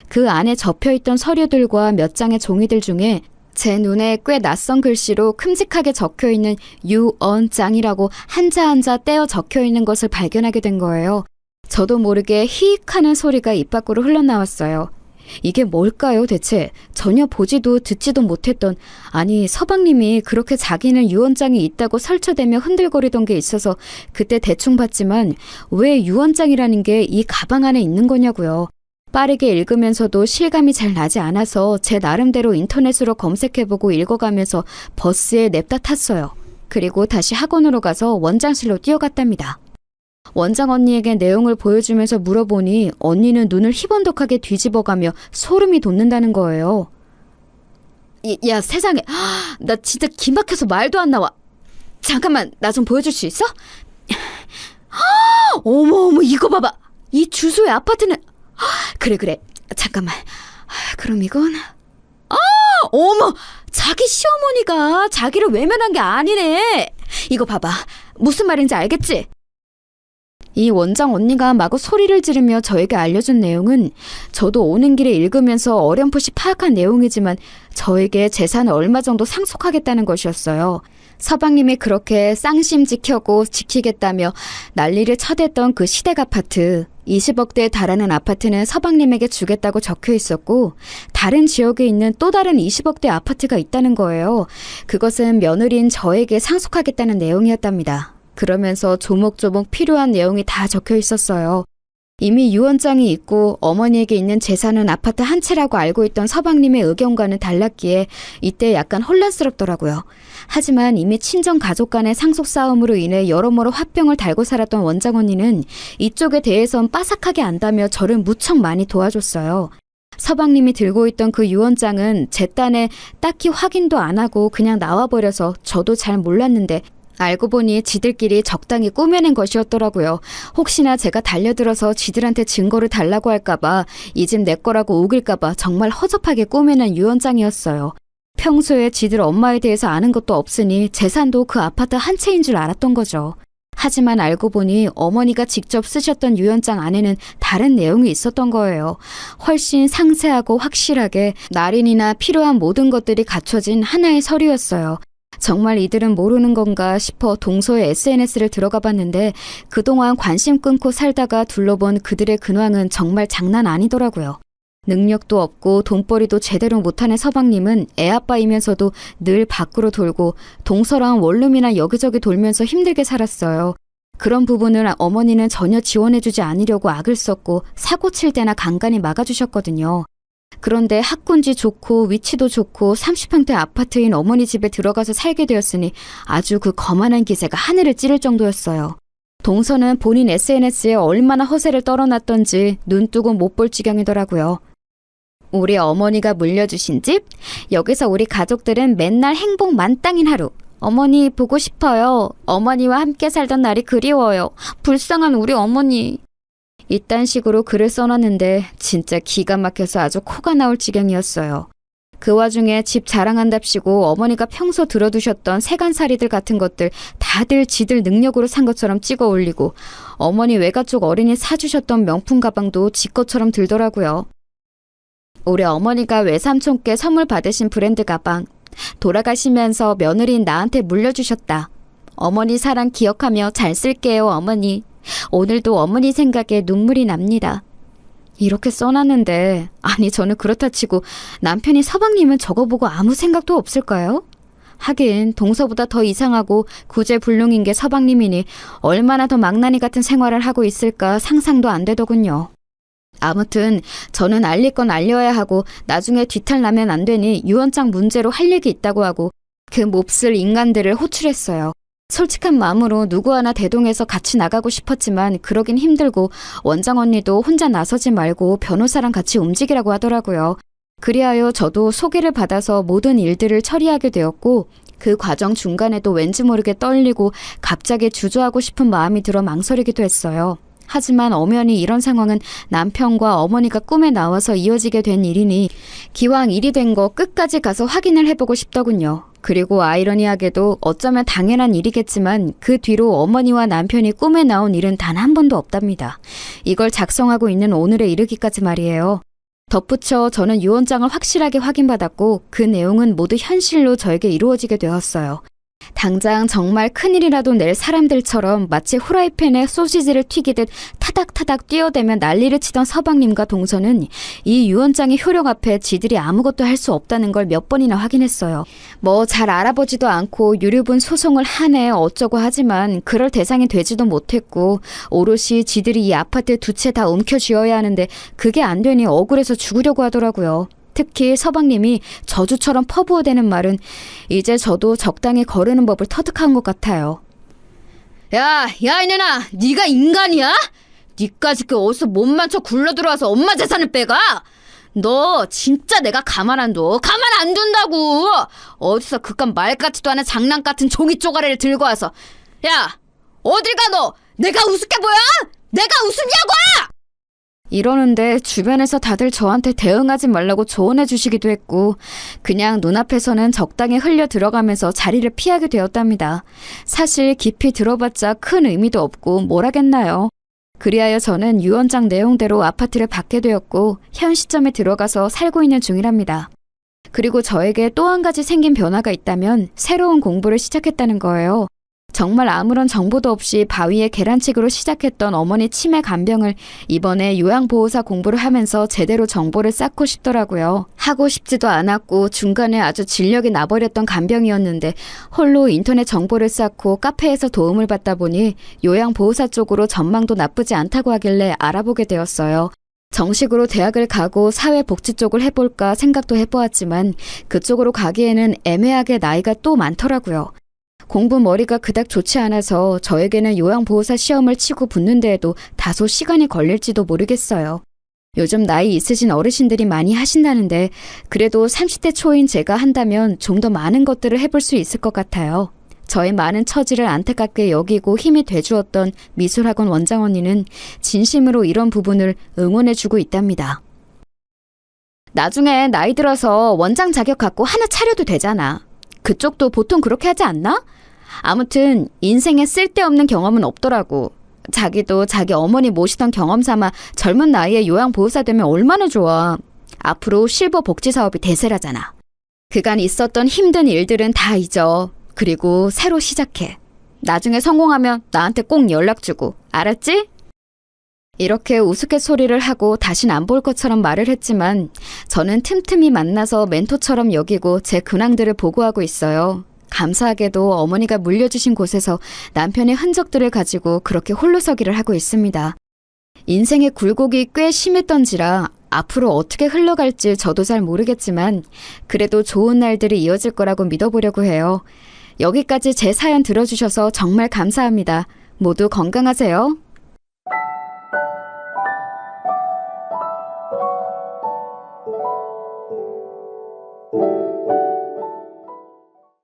C: 그 안에 접혀있던 서류들과 몇 장의 종이들 중에 제 눈에 꽤 낯선 글씨로 큼직하게 적혀있는 유언장이라고 한자 한자 떼어 적혀있는 것을 발견하게 된 거예요. 저도 모르게 히익 하는 소리가 입 밖으로 흘러나왔어요. 이게 뭘까요 대체? 전혀 보지도 듣지도 못했던, 아니 서방님이 그렇게 자기는 유언장이 있다고 설쳐대며 흔들거리던 게 있어서 그때 대충 봤지만 왜 유언장이라는 게 이 가방 안에 있는 거냐고요. 빠르게 읽으면서도 실감이 잘 나지 않아서 제 나름대로 인터넷으로 검색해보고 읽어가면서 버스에 냅다 탔어요. 그리고 다시 학원으로 가서 원장실로 뛰어갔답니다. 원장 언니에게 내용을 보여주면서 물어보니 언니는 눈을 희번덕하게 뒤집어가며 소름이 돋는다는 거예요. 야 세상에, 나 진짜 기막혀서 말도 안 나와. 잠깐만 나 좀 보여줄 수 있어? 어머 이거 봐봐. 이 주소의 아파트는 그래 잠깐만. 그럼 이건 어머 자기 시어머니가 자기를 외면한 게 아니네. 이거 봐봐. 무슨 말인지 알겠지? 이 원장 언니가 마구 소리를 지르며 저에게 알려준 내용은 저도 오는 길에 읽으면서 어렴풋이 파악한 내용이지만 저에게 재산을 얼마 정도 상속하겠다는 것이었어요. 서방님이 그렇게 쌍심 지켜고 지키겠다며 난리를 쳐댔던 그 시댁 아파트, 20억대에 달하는 아파트는 서방님에게 주겠다고 적혀 있었고 다른 지역에 있는 또 다른 20억대 아파트가 있다는 거예요. 그것은 며느리인 저에게 상속하겠다는 내용이었답니다. 그러면서 조목조목 필요한 내용이 다 적혀 있었어요. 이미 유언장이 있고 어머니에게 있는 재산은 아파트 한 채라고 알고 있던 서방님의 의견과는 달랐기에 이때 약간 혼란스럽더라고요. 하지만 이미 친정 가족 간의 상속 싸움으로 인해 여러모로 화병을 달고 살았던 원장 언니는 이쪽에 대해선 빠삭하게 안다며 저를 무척 많이 도와줬어요. 서방님이 들고 있던 그 유언장은 제 딴에 딱히 확인도 안 하고 그냥 나와버려서 저도 잘 몰랐는데 알고 보니 지들끼리 적당히 꾸며낸 것이었더라고요. 혹시나 제가 달려들어서 지들한테 증거를 달라고 할까봐 이 집 내 거라고 우길까봐 정말 허접하게 꾸며낸 유언장이었어요. 평소에 지들 엄마에 대해서 아는 것도 없으니 재산도 그 아파트 한 채인 줄 알았던 거죠. 하지만 알고 보니 어머니가 직접 쓰셨던 유언장 안에는 다른 내용이 있었던 거예요. 훨씬 상세하고 확실하게 날인이나 필요한 모든 것들이 갖춰진 하나의 서류였어요. 정말 이들은 모르는 건가 싶어 동서의 SNS를 들어가 봤는데 그동안 관심 끊고 살다가 둘러본 그들의 근황은 정말 장난 아니더라고요. 능력도 없고 돈벌이도 제대로 못하는 서방님은 애아빠이면서도 늘 밖으로 돌고 동서랑 원룸이나 여기저기 돌면서 힘들게 살았어요. 그런 부분을 어머니는 전혀 지원해주지 않으려고 악을 썼고 사고 칠 때나 간간히 막아주셨거든요. 그런데 학군지 좋고 위치도 좋고 30평대 아파트인 어머니 집에 들어가서 살게 되었으니 아주 그 거만한 기세가 하늘을 찌를 정도였어요. 동서는 본인 SNS에 얼마나 허세를 떨어놨던지 눈 뜨고 못 볼 지경이더라고요. 우리 어머니가 물려주신 집? 여기서 우리 가족들은 맨날 행복 만땅인 하루. 어머니 보고 싶어요. 어머니와 함께 살던 날이 그리워요. 불쌍한 우리 어머니. 이딴 식으로 글을 써놨는데 진짜 기가 막혀서 아주 코가 나올 지경이었어요. 그 와중에 집 자랑한답시고 어머니가 평소 들어두셨던 세간살이들 같은 것들 다들 지들 능력으로 산 것처럼 찍어 올리고 어머니 외가 쪽 어른이 사주셨던 명품 가방도 지 것처럼 들더라고요. 우리 어머니가 외삼촌께 선물 받으신 브랜드 가방. 돌아가시면서 며느리인 나한테 물려주셨다. 어머니 사랑 기억하며 잘 쓸게요, 어머니. 오늘도 어머니 생각에 눈물이 납니다. 이렇게 써놨는데 아니 저는 그렇다 치고 남편이 서방님은 저거 보고 아무 생각도 없을까요? 하긴 동서보다 더 이상하고 구제불능인 게 서방님이니 얼마나 더 망나니 같은 생활을 하고 있을까 상상도 안 되더군요. 아무튼 저는 알릴 건 알려야 하고 나중에 뒤탈 나면 안 되니 유언장 문제로 할 얘기 있다고 하고 그 몹쓸 인간들을 호출했어요. 솔직한 마음으로 누구 하나 대동해서 같이 나가고 싶었지만 그러긴 힘들고 원장 언니도 혼자 나서지 말고 변호사랑 같이 움직이라고 하더라고요. 그리하여 저도 소개를 받아서 모든 일들을 처리하게 되었고 그 과정 중간에도 왠지 모르게 떨리고 갑자기 주저하고 싶은 마음이 들어 망설이기도 했어요. 하지만 엄연히 이런 상황은 남편과 어머니가 꿈에 나와서 이어지게 된 일이니 기왕 일이 된 거 끝까지 가서 확인을 해보고 싶더군요. 그리고 아이러니하게도 어쩌면 당연한 일이겠지만 그 뒤로 어머니와 남편이 꿈에 나온 일은 단 한 번도 없답니다. 이걸 작성하고 있는 오늘에 이르기까지 말이에요. 덧붙여 저는 유언장을 확실하게 확인받았고 그 내용은 모두 현실로 저에게 이루어지게 되었어요. 당장 정말 큰일이라도 낼 사람들처럼 마치 후라이팬에 소시지를 튀기듯 타닥타닥 뛰어대며 난리를 치던 서방님과 동서는 이 유언장의 효력 앞에 지들이 아무것도 할 수 없다는 걸 몇 번이나 확인했어요. 뭐 잘 알아보지도 않고 유류분 소송을 하네 어쩌고 하지만 그럴 대상이 되지도 못했고 오롯이 지들이 이 아파트 두 채 다 움켜쥐어야 하는데 그게 안 되니 억울해서 죽으려고 하더라고요. 특히 서방님이 저주처럼 퍼부어대는 말은 이제 저도 적당히 거르는 법을 터득한 것 같아요. 야 이년아, 네가 인간이야? 니까지 그 어디서 몸만 쳐 굴러들어와서 엄마 재산을 빼가? 너 진짜 내가 가만 안 둬. 가만 안 둔다고. 어디서 그깟 말 같지도 않은 장난 같은 종이 쪼가리를 들고 와서 야 어딜 가 너? 내가 우습게 보여? 내가 우습냐고! 이러는데 주변에서 다들 저한테 대응하지 말라고 조언해 주시기도 했고 그냥 눈앞에서는 적당히 흘려 들어가면서 자리를 피하게 되었답니다. 사실 깊이 들어봤자 큰 의미도 없고 뭘 하겠나요. 그리하여 저는 유언장 내용대로 아파트를 받게 되었고 현 시점에 들어가서 살고 있는 중이랍니다. 그리고 저에게 또 한 가지 생긴 변화가 있다면 새로운 공부를 시작했다는 거예요. 정말 아무런 정보도 없이 바위에 계란치기로 시작했던 어머니 치매 간병을 이번에 요양보호사 공부를 하면서 제대로 정보를 쌓고 싶더라고요. 하고 싶지도 않았고 중간에 아주 진력이 나버렸던 간병이었는데 홀로 인터넷 정보를 쌓고 카페에서 도움을 받다 보니 요양보호사 쪽으로 전망도 나쁘지 않다고 하길래 알아보게 되었어요. 정식으로 대학을 가고 사회복지 쪽을 해볼까 생각도 해보았지만 그쪽으로 가기에는 애매하게 나이가 또 많더라고요. 공부 머리가 그닥 좋지 않아서 저에게는 요양보호사 시험을 치고 붙는 데에도 다소 시간이 걸릴지도 모르겠어요. 요즘 나이 있으신 어르신들이 많이 하신다는데 그래도 30대 초인 제가 한다면 좀 더 많은 것들을 해볼 수 있을 것 같아요. 저의 많은 처지를 안타깝게 여기고 힘이 돼주었던 미술학원 원장 언니는 진심으로 이런 부분을 응원해주고 있답니다. 나중에 나이 들어서 원장 자격 갖고 하나 차려도 되잖아. 그쪽도 보통 그렇게 하지 않나? 아무튼 인생에 쓸데없는 경험은 없더라고. 자기도 자기 어머니 모시던 경험 삼아 젊은 나이에 요양보호사 되면 얼마나 좋아. 앞으로 실버 복지 사업이 대세라잖아. 그간 있었던 힘든 일들은 다 잊어. 그리고 새로 시작해. 나중에 성공하면 나한테 꼭 연락 주고. 알았지? 이렇게 우스갯소리를 하고 다신 안 볼 것처럼 말을 했지만 저는 틈틈이 만나서 멘토처럼 여기고 제 근황들을 보고하고 있어요. 감사하게도 어머니가 물려주신 곳에서 남편의 흔적들을 가지고 그렇게 홀로서기를 하고 있습니다. 인생의 굴곡이 꽤 심했던지라 앞으로 어떻게 흘러갈지 저도 잘 모르겠지만 그래도 좋은 날들이 이어질 거라고 믿어보려고 해요. 여기까지 제 사연 들어주셔서 정말 감사합니다. 모두 건강하세요.